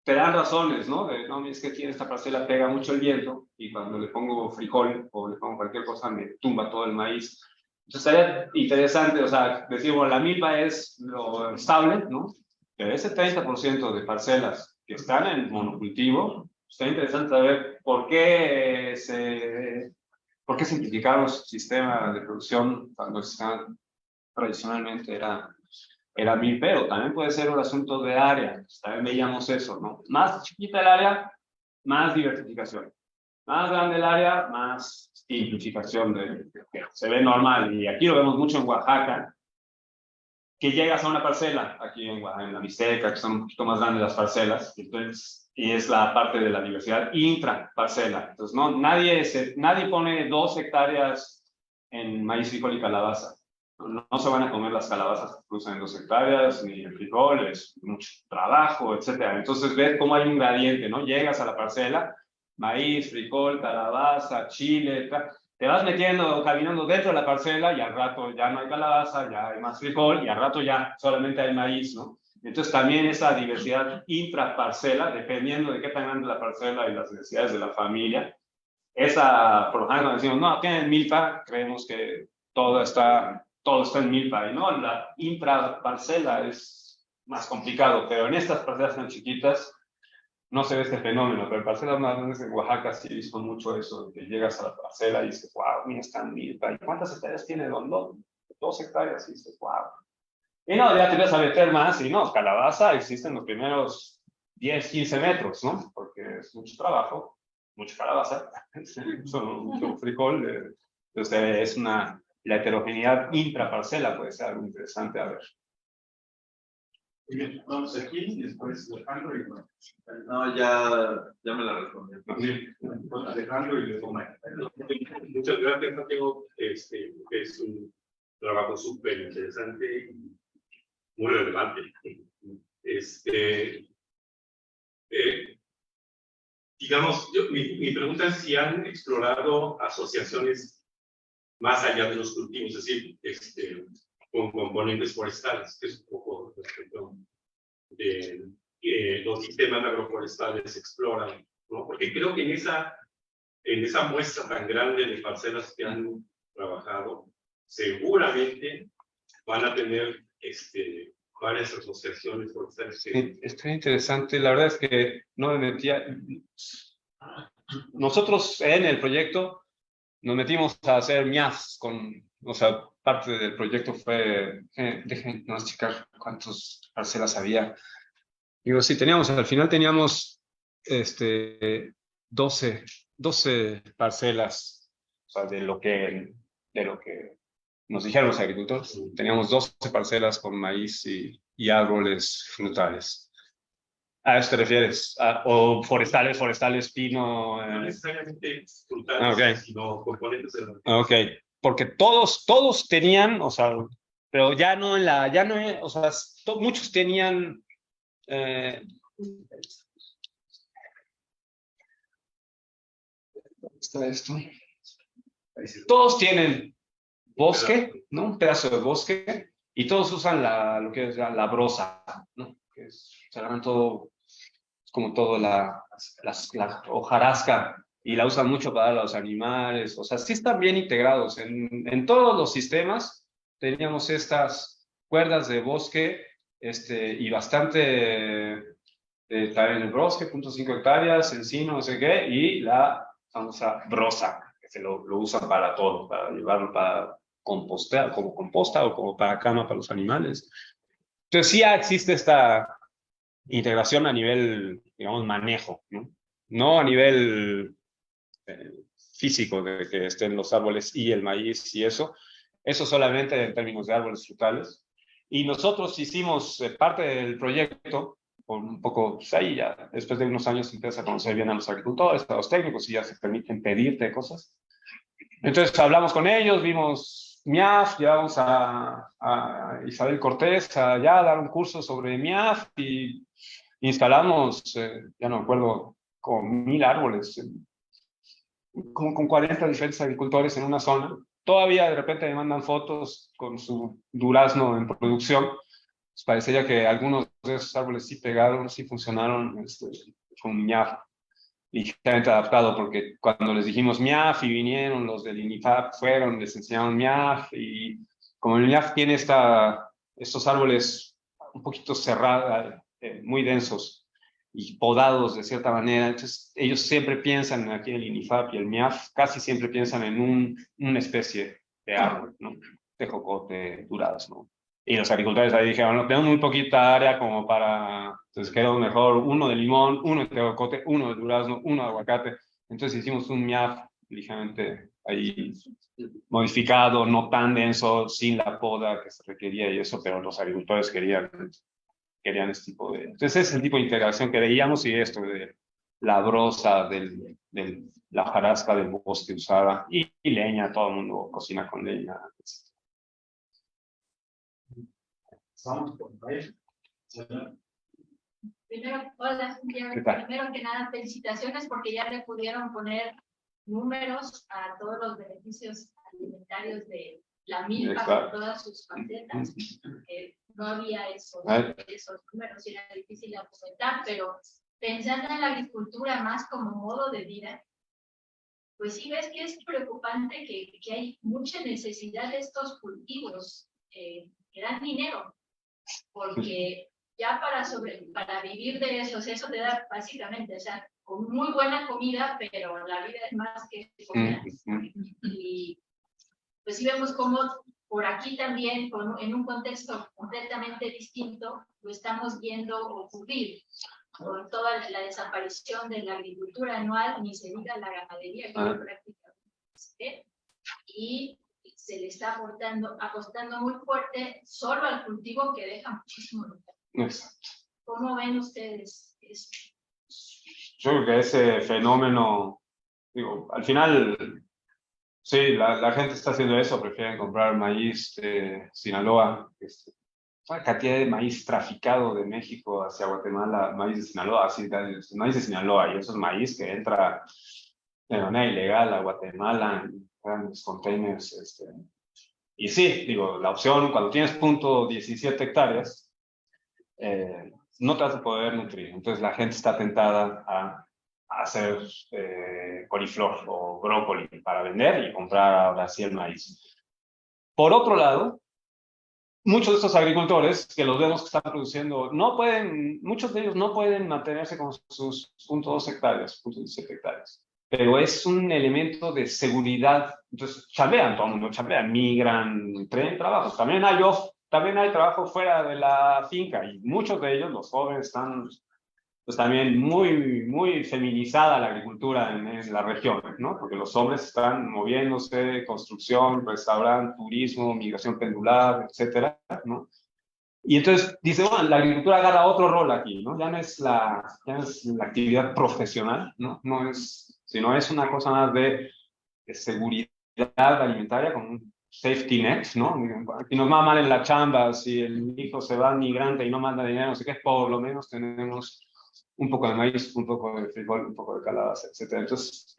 te dan razones, ¿no? No, es que aquí en esta parcela pega mucho el viento y cuando le pongo frijol o le pongo cualquier cosa me tumba todo el maíz. Entonces, sería interesante, o sea, decir, bueno, la milpa es lo estable, ¿no? Pero ese 30% de parcelas que están en monocultivo, está interesante saber por qué simplificaron los sistemas de producción cuando tradicionalmente era milpero. También puede ser un asunto de área, también veíamos eso, ¿no? Más chiquita el área, más diversificación. Más grande el área, más simplificación se ve normal. Y aquí lo vemos mucho en Oaxaca, que llegas a una parcela, aquí en la Mixteca, que son un poquito más grandes las parcelas, entonces, y es la parte de la diversidad intraparcela. Entonces, nadie pone 2 hectáreas en maíz, frijol y calabaza. No se van a comer las calabazas que producen en 2 hectáreas, ni el frijol, es mucho trabajo, etc. Entonces, ves cómo hay un gradiente, ¿no? Llegas a la parcela, maíz, frijol, calabaza, chile, te vas metiendo, caminando dentro de la parcela y al rato ya no hay calabaza, ya hay más frijol y al rato ya solamente hay maíz, ¿no? Entonces también esa diversidad intraparcela, dependiendo de qué tan grande es la parcela y las necesidades de la familia, por lo general cuando decimos, no, tienen milpa, creemos que todo está en milpa, y no, la intraparcela es más complicado, pero en estas parcelas tan chiquitas no se ve este fenómeno, pero en parcelas más grandes en Oaxaca sí he visto mucho eso, que llegas a la parcela y dices, wow, mira, está en milpa. ¿Y cuántas hectáreas tiene Rondón? 2 hectáreas, y dices, wow. Y no, ya te vas a meter más, y no, calabaza existen los primeros 10, 15 metros, ¿no? Porque es mucho trabajo, mucha calabaza, mucho frijol, entonces la heterogeneidad intraparcela puede ser algo interesante a ver. Bien, vamos aquí y después Alejandro y bueno. No, ya me la respondí. Alejandro y luego Mike. Muchas gracias, Santiago. Es un trabajo súper interesante y muy relevante. Digamos, mi pregunta es si han explorado asociaciones más allá de los cultivos, es decir, con componentes forestales, que es un poco respecto de los sistemas agroforestales se exploran, ¿no? Porque creo que en esa muestra tan grande de parcelas que han trabajado, seguramente van a tener varias asociaciones forestales. Está interesante, la verdad es que no me metía. Nosotros en el proyecto nos metimos a hacer mias parte del proyecto fue, déjenos checar cuántas parcelas había. Digo, sí, al final teníamos 12 parcelas, o sea, de lo que nos dijeron los agricultores. Teníamos 12 parcelas con maíz y árboles frutales. ¿A eso te refieres? ¿O forestales, pino? No necesariamente frutales, Okay. sino componentes de la... Ok, porque todos tenían, o sea, pero ya no o sea, muchos tenían... está esto. Todos tienen bosque, ¿no? Un pedazo de bosque, y todos usan lo que es la brosa, ¿no? Se agarran todo, es como todo la hojarasca, y la usan mucho para los animales, o sea, sí están bien integrados. En todos los sistemas teníamos estas cuerdas de bosque, y bastante, también el bosque, 0.5 hectáreas, encino, no sé qué, y la famosa brosa, que se lo usan para todo, para llevarlo para compostear, como composta o como para cama para los animales. Entonces sí existe esta integración a nivel, digamos, manejo, ¿no? No a nivel físico de que estén los árboles y el maíz y eso solamente en términos de árboles frutales. Y nosotros hicimos parte del proyecto, un poco, pues ahí ya, después de unos años empiezas a conocer bien a los agricultores, a los técnicos, y ya se permiten pedirte cosas. Entonces hablamos con ellos, vimos MIAF, llevamos a Isabel Cortés allá a dar un curso sobre MIAF, y instalamos, ya no me acuerdo, con 1000 árboles, como con 40 diferentes agricultores en una zona. Todavía de repente me mandan fotos con su durazno en producción. Pues parecería que algunos de esos árboles sí pegaron, sí funcionaron, con MIAF ligeramente adaptado, porque cuando les dijimos MIAF y vinieron los del INIFAP, les enseñaron MIAF, y como el MIAF tiene estos árboles un poquito cerrados, muy densos y podados de cierta manera, entonces ellos siempre piensan, aquí en el INIFAP y el MIAF, casi siempre piensan en una especie de árbol, ¿no? Tejocote, durazno. Y los agricultores ahí dijeron, no, tenemos muy poquita área como para, entonces quedó mejor uno de limón, uno de tejocote, uno de durazno, uno de aguacate. Entonces hicimos un MIAF ligeramente ahí modificado, no tan denso, sin la poda que se requería y eso, pero los agricultores querían este tipo de... Entonces ese es el tipo de integración que veíamos, y esto de la brosa, la hojarasca del bosque usada, y leña, todo el mundo cocina con leña, etc. Primero, hola, Santiago. ¿Qué tal? Primero que nada, felicitaciones porque ya le pudieron poner números a todos los beneficios alimentarios de la milpa con todas sus facetas. No había esos números y era difícil de argumentar, pero pensando en la agricultura más como modo de vida, pues sí ves que es preocupante que hay mucha necesidad de estos cultivos que dan dinero, porque ya para vivir de eso te da básicamente, o sea, con muy buena comida, pero la vida es más que comida. Y pues sí vemos cómo por aquí también, en un contexto completamente distinto, lo estamos viendo ocurrir, con toda la desaparición de la agricultura anual, ni se diga la ganadería, que prácticamente, y se le está apostando muy fuerte solo al cultivo, que deja muchísimo lugar. ¿Cómo ven ustedes eso? Yo creo que ese fenómeno, digo, al final, sí, la gente está haciendo eso, prefieren comprar maíz de Sinaloa, una cantidad de maíz traficado de México hacia Guatemala, maíz de Sinaloa, así, maíz de Sinaloa, y eso es maíz que entra de manera ilegal a Guatemala en grandes containers. Y sí, digo, la opción, cuando tienes 0.17 hectáreas, no te vas a poder nutrir. Entonces la gente está tentada a hacer coliflor o brócoli para vender y comprar ahora sí el maíz. Por otro lado, muchos de estos agricultores que los vemos que están produciendo, muchos de ellos no pueden mantenerse con sus 0.2 hectáreas, 0.17 hectáreas. pero es un elemento de seguridad. Entonces, chambean, todo el mundo chambea, migran, traen trabajos. También hay trabajo fuera de la finca y muchos de ellos, los jóvenes, están pues también muy feminizada la agricultura en la región, ¿no? Porque los hombres están moviéndose, construcción, restaurante, turismo, migración pendular, etcétera, ¿no? Y entonces dice, bueno, la agricultura agarra otro rol aquí, ¿no? Ya no es la actividad profesional, ¿no? Sino es una cosa más de seguridad alimentaria con un safety net, ¿no? Si nos va mal en la chamba, si el hijo se va migrante y no manda dinero, no sé qué, por lo menos tenemos un poco de maíz, un poco de frijol, un poco de calabaza, etcétera. Entonces,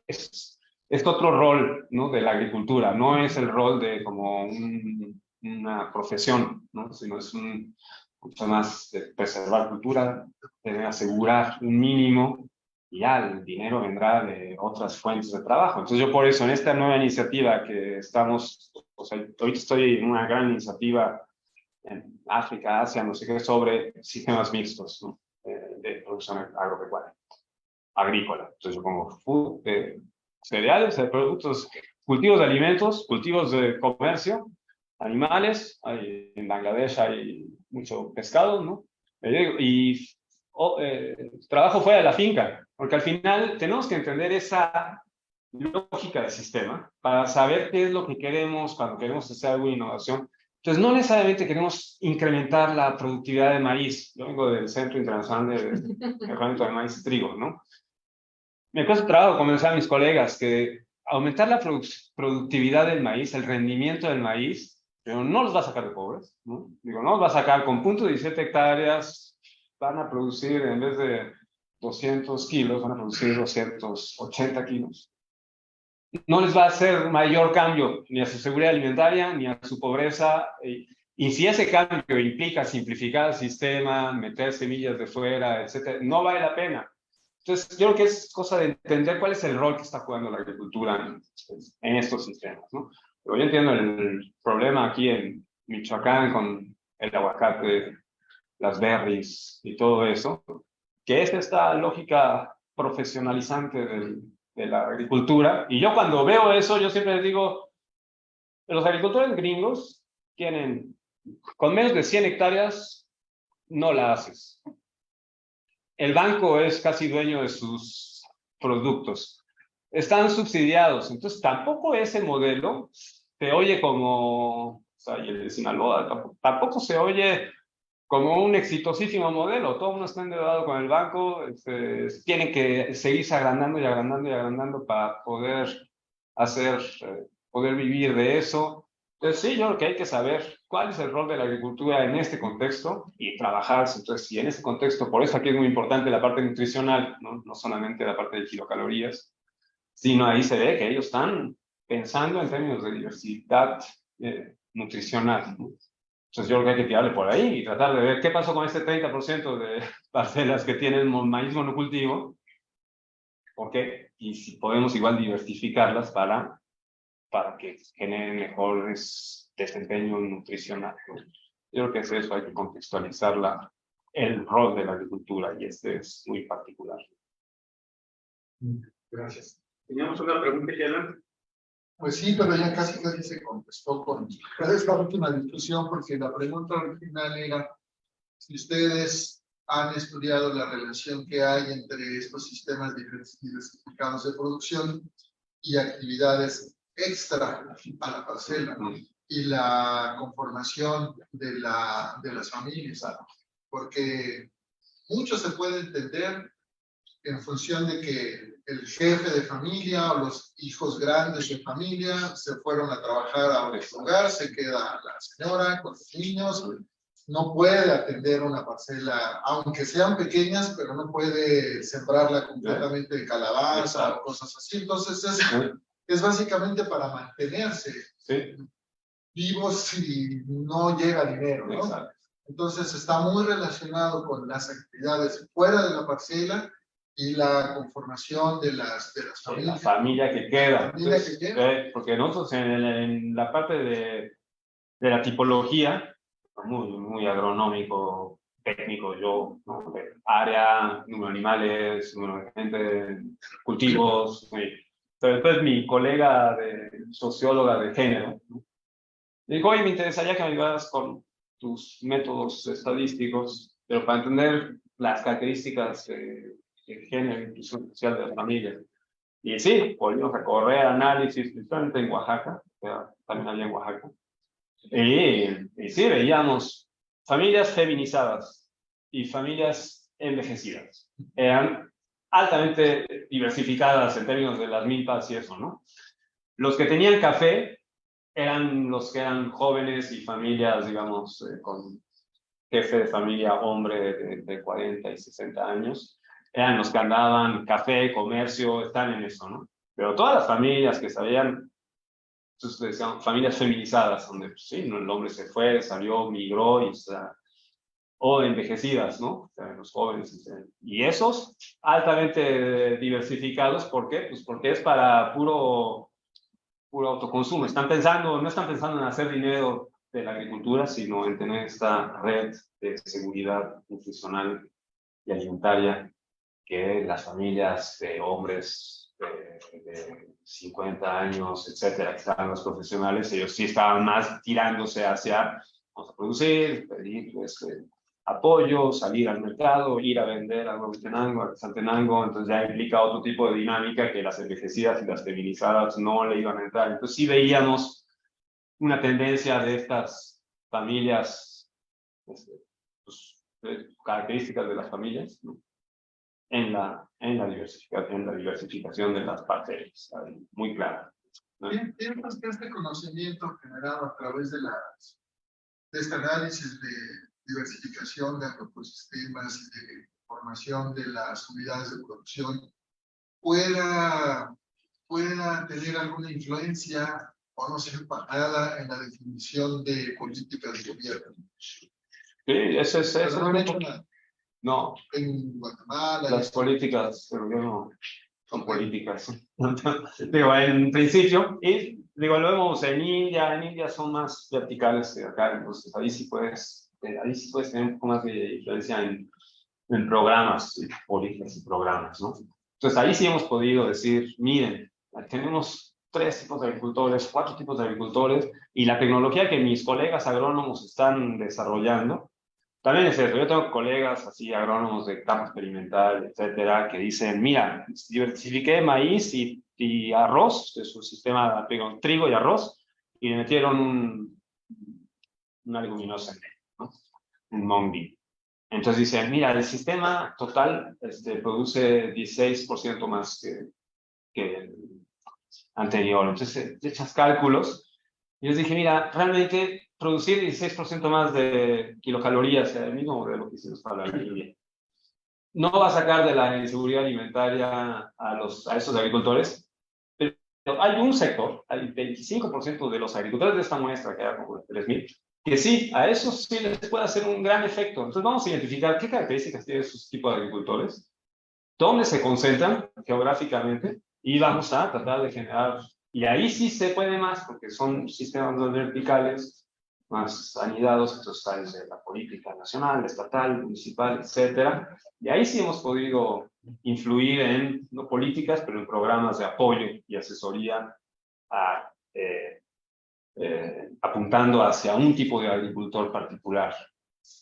es otro rol, ¿no? De la agricultura, no es el rol de como una profesión, ¿no? Sino es mucho más de preservar cultura, de asegurar un mínimo, y ya el dinero vendrá de otras fuentes de trabajo. Entonces yo por eso en esta nueva iniciativa que estamos, o sea, ahorita estoy en una gran iniciativa en África, Asia, no sé qué, sobre sistemas mixtos, ¿no? De producción agropecuaria, agrícola. Entonces yo pongo cereales, productos, cultivos de alimentos, cultivos de comercio, animales, en Bangladesh hay mucho pescado, ¿no? Y trabajo fuera de la finca, porque al final tenemos que entender esa lógica del sistema para saber qué es lo que queremos cuando queremos hacer alguna innovación. Entonces, no necesariamente queremos incrementar la productividad de maíz. Yo vengo del Centro Internacional de Mejoramiento de Maíz y Trigo, ¿no? Me cuesta trabajo convencer a mis colegas que aumentar la productividad del maíz, el rendimiento del maíz, pero no los va a sacar de pobres, ¿no? Digo, no los va a sacar con 0.17 hectáreas, van a producir, en vez de 200 kilos, van a producir 280 kilos. No les va a hacer mayor cambio ni a su seguridad alimentaria, ni a su pobreza. Y si ese cambio implica simplificar el sistema, meter semillas de fuera, etcétera, no vale la pena. Entonces, yo creo que es cosa de entender cuál es el rol que está jugando la agricultura en estos sistemas, ¿no? Pero yo entiendo el problema aquí en Michoacán con el aguacate, las berries y todo eso, que es esta lógica profesionalizante de la agricultura. Y yo cuando veo eso, yo siempre les digo, los agricultores gringos tienen, con menos de 100 hectáreas, no la haces. El banco es casi dueño de sus productos. Están subsidiados. Entonces, tampoco ese modelo se oye como, o sea, y el de Sinaloa, tampoco se oye como un exitosísimo modelo. Todo el mundo está endeudado con el banco, tienen que seguirse agrandando y agrandando y agrandando para poder poder vivir de eso. Entonces sí, yo creo que hay que saber cuál es el rol de la agricultura en este contexto y trabajar. Entonces, si en ese contexto, por eso aquí es muy importante la parte nutricional, no solamente la parte de kilocalorías, sino ahí se ve que ellos están pensando en términos de diversidad nutricional, ¿no? Entonces yo creo que hay que tirarle por ahí y tratar de ver qué pasó con este 30% de parcelas que tienen maíz monocultivo, ¿por qué? Y si podemos igual diversificarlas para que generen mejores desempeño nutricional, ¿no? Yo creo que es eso, hay que contextualizar el rol de la agricultura y este es muy particular. Gracias. ¿Teníamos una pregunta, Helen? Pues sí, pero ya casi se contestó con esta última discusión, porque la pregunta original era si ustedes han estudiado la relación que hay entre estos sistemas diversificados de producción y actividades extra a la parcela, ¿no? Y la conformación de las familias, ¿no? Porque mucho se puede entender en función de que el jefe de familia o los hijos grandes de familia se fueron a trabajar a un lugar, se queda la señora con los niños, no puede atender una parcela, aunque sean pequeñas, pero no puede sembrarla completamente de calabaza o cosas así. Entonces es básicamente para mantenerse vivos y no llega dinero, ¿no? Exacto. Entonces está muy relacionado con las actividades fuera de la parcela y la conformación de las familias. La familia que queda. Entonces, porque nosotros en la parte de la tipología, muy agronómico, técnico, yo, ¿no? Área, número de animales, número de gente, cultivos. Pero después mi colega socióloga de género, ¿no? Me dijo, oye, me interesaría que me ayudaras con tus métodos estadísticos, pero para entender las características de género e inclusión social de las familias. Y sí, volvimos a correr análisis, principalmente en Oaxaca, también allá en Oaxaca. Y sí, veíamos familias feminizadas y familias envejecidas. Eran altamente diversificadas en términos de las milpas y eso, ¿no? Los que tenían café eran los que eran jóvenes y familias, digamos, con jefe de familia, hombre de 40 y 60 años. Eran los que andaban café, comercio, están en eso, ¿no? Pero todas las familias que sabían, entonces decían familias feminizadas, donde pues, sí, el hombre se fue, salió, migró, o envejecidas, ¿no? O sea, los jóvenes. Y esos altamente diversificados, ¿por qué? Pues porque es para puro autoconsumo. No están pensando en hacer dinero de la agricultura, sino en tener esta red de seguridad nutricional y alimentaria que las familias de hombres de 50 años, etcétera, que estaban los profesionales, ellos sí estaban más tirándose hacia, vamos a producir, pedir apoyo, salir al mercado, ir a vender a Huehuetenango, a Quetzaltenango, entonces ya implica otro tipo de dinámica que las envejecidas y las feminizadas no le iban a entrar. Entonces sí veíamos una tendencia de estas familias, pues, características de las familias, ¿no? en la diversificación de las parcelas, muy clara, ¿no? ¿Piensas que este conocimiento generado a través de este análisis de diversificación de agroecosistemas y de formación de las unidades de producción pueda tener alguna influencia o no ser pagada en la definición de políticas de gobierno? Sí, eso Pero no han hecho nada. No, En Guatemala. las políticas del gobierno son políticas. Digo, en principio, y digo, lo vemos en India son más verticales que acá, entonces ahí sí puedes tener un poco más de influencia en programas, políticas y programas, ¿no? Entonces ahí sí hemos podido decir, miren, tenemos 3 tipos de agricultores, 4 tipos de agricultores, y la tecnología que mis colegas agrónomos están desarrollando, también es cierto, yo tengo colegas así, agrónomos de campo experimental, etcétera, que dicen, mira, diversifiqué maíz y arroz, de su sistema, digo, trigo y arroz, y le metieron una leguminosa en medio, ¿no? Un mung bean. Entonces dicen, mira, el sistema total produce 16% más que el anterior. Entonces echas cálculos. Y les dije, mira, realmente producir 16% más de kilocalorías, el mismo modelo que hicimos para la India, no va a sacar de la inseguridad alimentaria a esos agricultores, pero hay un sector, hay 25% de los agricultores de esta muestra, que era como 3,000, que sí, a esos sí les puede hacer un gran efecto. Entonces vamos a identificar qué características tienen esos tipos de agricultores, dónde se concentran geográficamente, y vamos a tratar de generar. Y ahí sí se puede más, porque son sistemas más verticales, más anidados, entonces está desde la política nacional, estatal, municipal, etcétera. Y ahí sí hemos podido influir en, no políticas, pero en programas de apoyo y asesoría apuntando hacia un tipo de agricultor particular.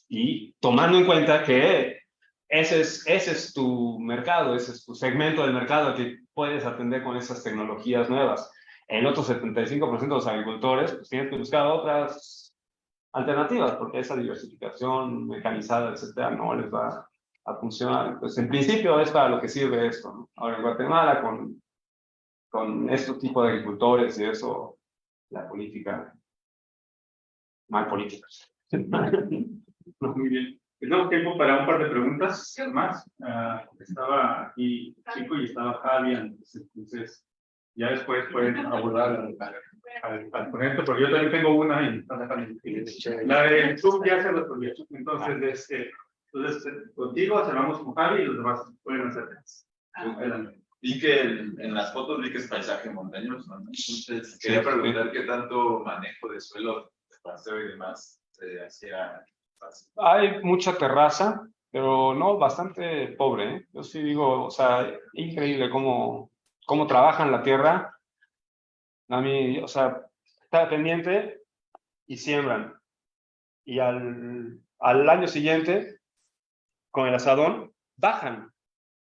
Y tomando en cuenta que ese es tu mercado, ese es tu segmento del mercado que puedes atender con esas tecnologías nuevas. El otro 75% de los agricultores pues tienen que buscar otras alternativas porque esa diversificación mecanizada, etcétera, no les va a funcionar. Entonces, en principio es para lo que sirve esto, ¿no? Ahora, en Guatemala, con este tipo de agricultores y eso, la política, mal políticas. No, muy bien. Tenemos tiempo para un par de preguntas más. Estaba aquí Chico y estaba Javi antes, entonces ya después pueden abordar al ponente, porque yo también tengo una y la de Zoom ya se resolvió. Entonces, contigo cerramos con Javi y los demás pueden hacer. Adelante. Vi que en las fotos vi que es paisaje montañoso, ¿no? Entonces quería preguntar qué tanto manejo de suelo, de paseo y demás se hacía Hay mucha terraza, pero no, bastante pobre, ¿eh? Yo sí digo, o sea, increíble cómo trabajan la tierra. A mí, o sea, está pendiente y siembran. Y al año siguiente, con el asadón, bajan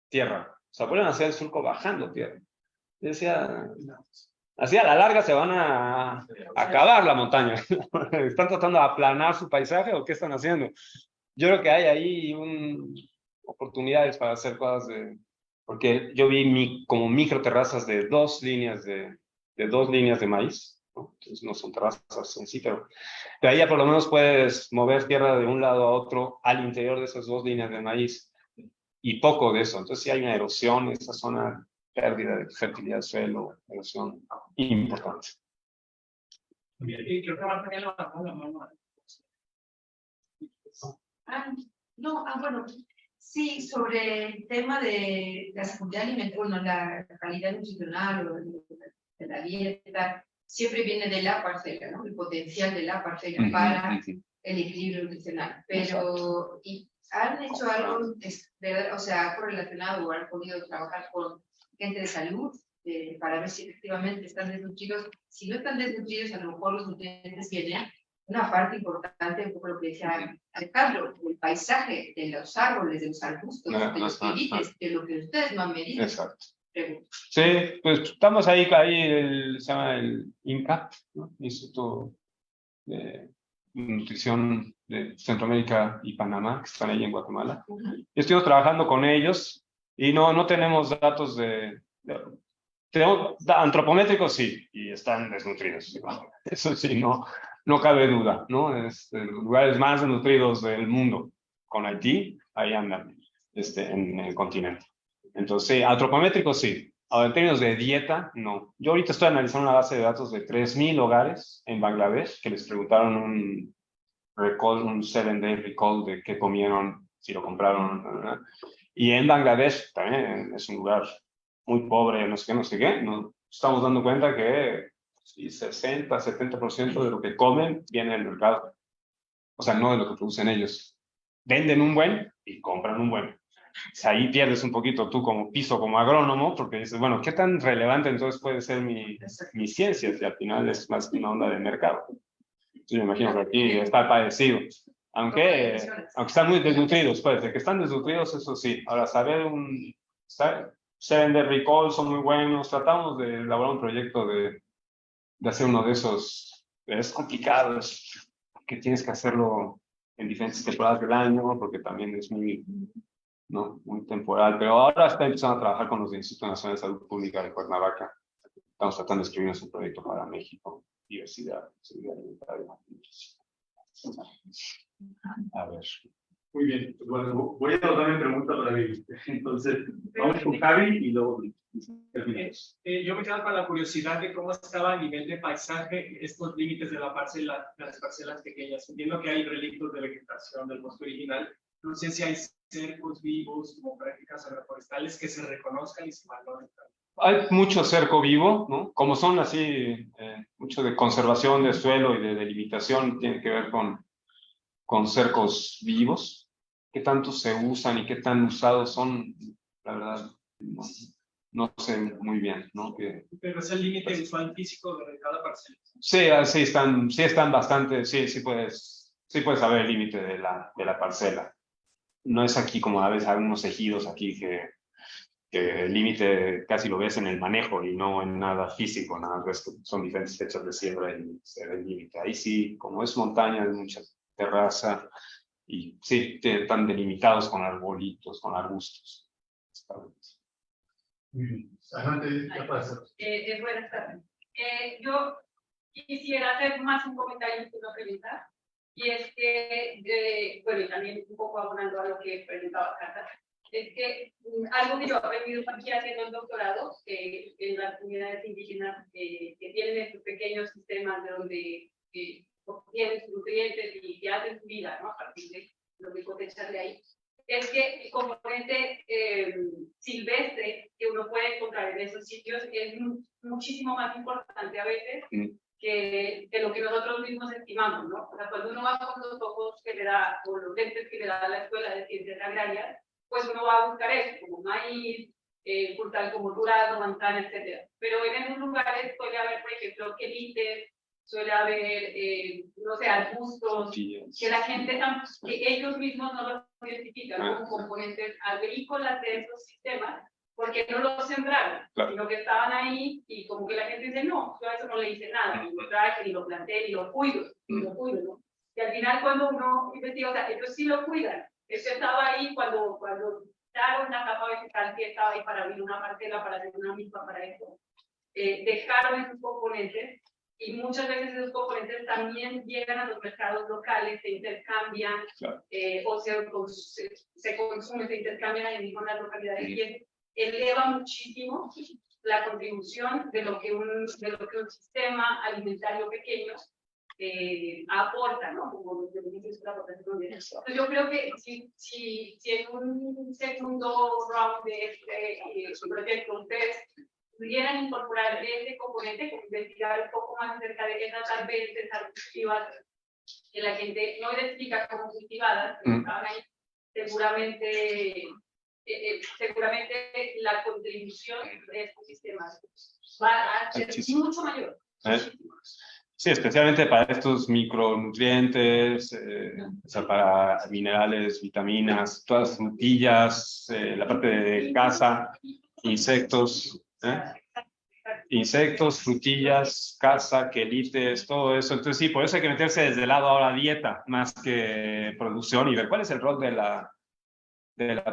tierra. O sea, vuelven a hacer el surco bajando tierra. Yo decía, así a la larga se van a acabar la montaña. ¿Están tratando de aplanar su paisaje o qué están haciendo? Yo creo que hay ahí oportunidades para hacer cosas porque yo vi como micro terrazas de 2 líneas de 2 líneas de maíz, ¿no? Entonces no son terrazas en sí, pero de ahí ya por lo menos puedes mover tierra de un lado a otro al interior de esas 2 líneas de maíz y poco de eso. Entonces sí hay una erosión en esa zona, pérdida de fertilidad del suelo, erosión importante. Y creo que va a tener la mano. Bueno, sí, sobre el tema de la seguridad alimentaria, bueno, la calidad nutricional o de la dieta, siempre viene de la parcela, ¿no? El potencial de la parcela para el equilibrio nutricional. Pero, ¿y han hecho algo, o sea, correlacionado o han podido trabajar con gente de salud para ver si efectivamente están desnutridos? Si no están desnutridos, a lo mejor los nutrientes vienen. Una parte importante, un poco lo que decía Alejandro, el paisaje de los árboles, de los arbustos, de los pirites, de lo que ustedes no han medido. Exacto. Sí, pues estamos ahí se llama el INCAP, ¿no? Instituto de Nutrición de Centroamérica y Panamá, que están ahí en Guatemala. Y estuvimos trabajando con ellos y no tenemos datos tenemos antropométricos, sí, y están desnutridos. Eso sí, no cabe duda, ¿no? Es de los lugares más desnutridos del mundo. Con Haití, ahí andan, en el continente. Entonces, sí, antropométricos sí. Ahora, en términos de dieta, no. Yo ahorita estoy analizando una base de datos de 3,000 hogares en Bangladesh que les preguntaron un 7-day recall de qué comieron, si lo compraron, ¿verdad? Y en Bangladesh también es un lugar muy pobre, no sé qué, nos estamos dando cuenta que 60-70% de lo que comen viene del mercado. O sea, no de lo que producen ellos. Venden un buen y compran un buen. Ahí pierdes un poquito tú como como agrónomo, porque dices, bueno, ¿qué tan relevante entonces puede ser mi ciencia? Si al final es más una onda de mercado. Entonces me imagino que aquí está parecido. Aunque están muy desnutridos, pues, de que están desnutridos, eso sí. Ahora, saber 7-day recall son muy buenos. Tratamos de elaborar un proyecto de hacer uno de esos. Es complicado, que tienes que hacerlo en diferentes temporadas del año, porque también es muy temporal. Pero ahora está empezando a trabajar con los del Instituto Nacional de Salud Pública de Cuernavaca. Estamos tratando de escribir un proyecto para México. Diversidad, seguridad alimentaria. A ver. Muy bien, pues bueno, voy a dar mi pregunta para mí. Entonces, vamos con Javi y luego terminamos. Yo me quedo con la curiosidad de cómo estaba a nivel de paisaje estos límites de la parcela, las parcelas pequeñas. Entiendo que hay relictos de vegetación del bosque original. No sé si hay cercos vivos como prácticas agroforestales que se reconozcan y se valoren. Hay mucho cerco vivo, ¿no? Como son así, mucho de conservación de suelo y de delimitación, tiene que ver con cercos vivos. ¿Qué tanto se usan y qué tan usados son? La verdad, no sé muy bien, ¿no? Pero es el límite visual físico de cada parcela. Sí, están bastante, sí puedes saber el límite de la parcela. No es aquí como a veces hay unos ejidos aquí que el límite casi lo ves en el manejo y no en nada físico, nada más que son diferentes fechas de siembra y se ve el límite. Ahí sí, como es montaña, hay mucha terraza y sí, están delimitados con arbolitos, con arbustos. Adelante, ¿qué pasa? Buenas tardes. Yo quisiera hacer más un comentario que una pregunta, y es que, bueno, y también un poco abonando a lo que preguntaba Carla, es que algo que yo he aprendido aquí haciendo el doctorado, en las comunidades indígenas que tienen estos pequeños sistemas de donde obtienen sus nutrientes y que hacen su vida, ¿no? A partir de lo que cosechan de ahí, es que el componente silvestre que uno puede encontrar en esos sitios es muchísimo más importante a veces que lo que nosotros mismos estimamos, ¿no? O sea, cuando uno va con los ojos que le da, o los lentes que le da la Escuela de Ciencias Agrarias, pues uno va a buscar eso, como maíz, frutal como durazno, manzana, etc. Pero en esos lugares suele haber, por ejemplo, quelites, suele haber, no sé, arbustos, que la gente, que ellos mismos no los identifican como componentes agrícolas de esos sistemas, porque no los sembraron, sino que estaban ahí y como que la gente dice, no, yo a eso no le hice nada, ni lo traje, ni lo planté, ni lo cuido, ¿no? Y al final cuando uno investiga, o sea, ellos sí lo cuidan. Este estaba ahí cuando quitaron una capa vegetal que estaba ahí para abrir una parcela, para hacer una milpa para eso. Dejaron esos componentes y muchas veces esos componentes también llegan a los mercados locales, se intercambian o se consumen, se intercambian ahí en las localidades y eleva muchísimo la contribución de lo que un sistema alimentario pequeño aporta, ¿no? Como los beneficios de la protección de eso. Entonces yo creo que si en un segundo round de este proyecto ustedes pudieran incorporar ese componente, investigar un poco más acerca de esas arbences arbustivas que la gente no identifica como cultivadas, pero estaban ahí, seguramente la contribución de estos sistemas va a ser mucho mayor. Sí, especialmente para estos micronutrientes, o sea, para minerales, vitaminas, todas las frutillas, la parte de caza, insectos, insectos, frutillas, caza, quelites, todo eso. Entonces sí, por eso hay que meterse desde el lado ahora dieta, más que producción, y ver cuál es el rol de la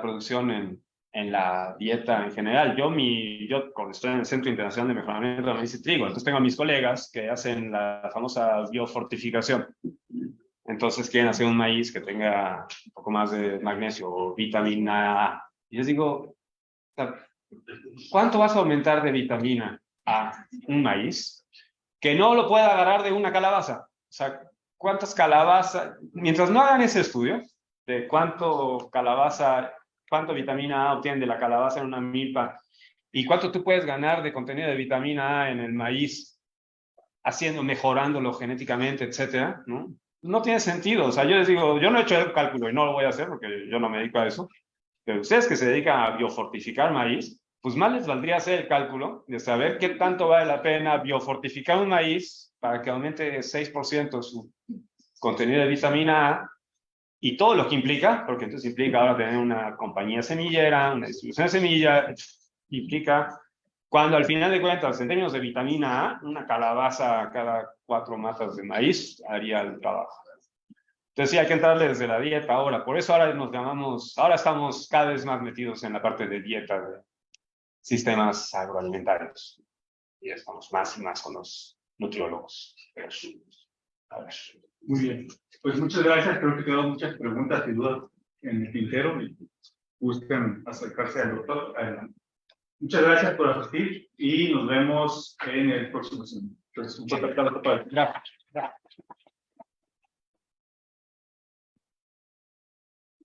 producción en la dieta en general. Yo estoy en el Centro Internacional de Mejoramiento de Maíz y Trigo, entonces tengo a mis colegas que hacen la famosa biofortificación. Entonces quieren hacer un maíz que tenga un poco más de magnesio o vitamina A. Y les digo, ¿cuánto vas a aumentar de vitamina A un maíz que no lo pueda agarrar de una calabaza? O sea, ¿cuántas calabazas? Mientras no hagan ese estudio de cuánto vitamina A obtiene de la calabaza en una milpa y cuánto tú puedes ganar de contenido de vitamina A en el maíz mejorándolo genéticamente, etcétera, ¿no? No tiene sentido. O sea, yo les digo, yo no he hecho el cálculo y no lo voy a hacer porque yo no me dedico a eso, pero ustedes que se dedican a biofortificar maíz, pues más les valdría hacer el cálculo de saber qué tanto vale la pena biofortificar un maíz para que aumente 6% su contenido de vitamina A y todo lo que implica, porque entonces implica ahora tener una compañía semillera, una distribución de semilla, implica cuando al final de cuentas, en términos de vitamina A, una calabaza cada 4 matas de maíz haría el trabajo. Entonces sí, hay que entrarle desde la dieta ahora. Por eso ahora ahora estamos cada vez más metidos en la parte de dieta de sistemas agroalimentarios. Y estamos más y más con los nutriólogos. A ver. Muy bien. Pues muchas gracias. Creo que quedaron muchas preguntas y dudas en el tintero. Gusten acercarse al doctor. Adelante. Muchas gracias por asistir y nos vemos en el próximo semestre. Entonces, un fuerte aplauso para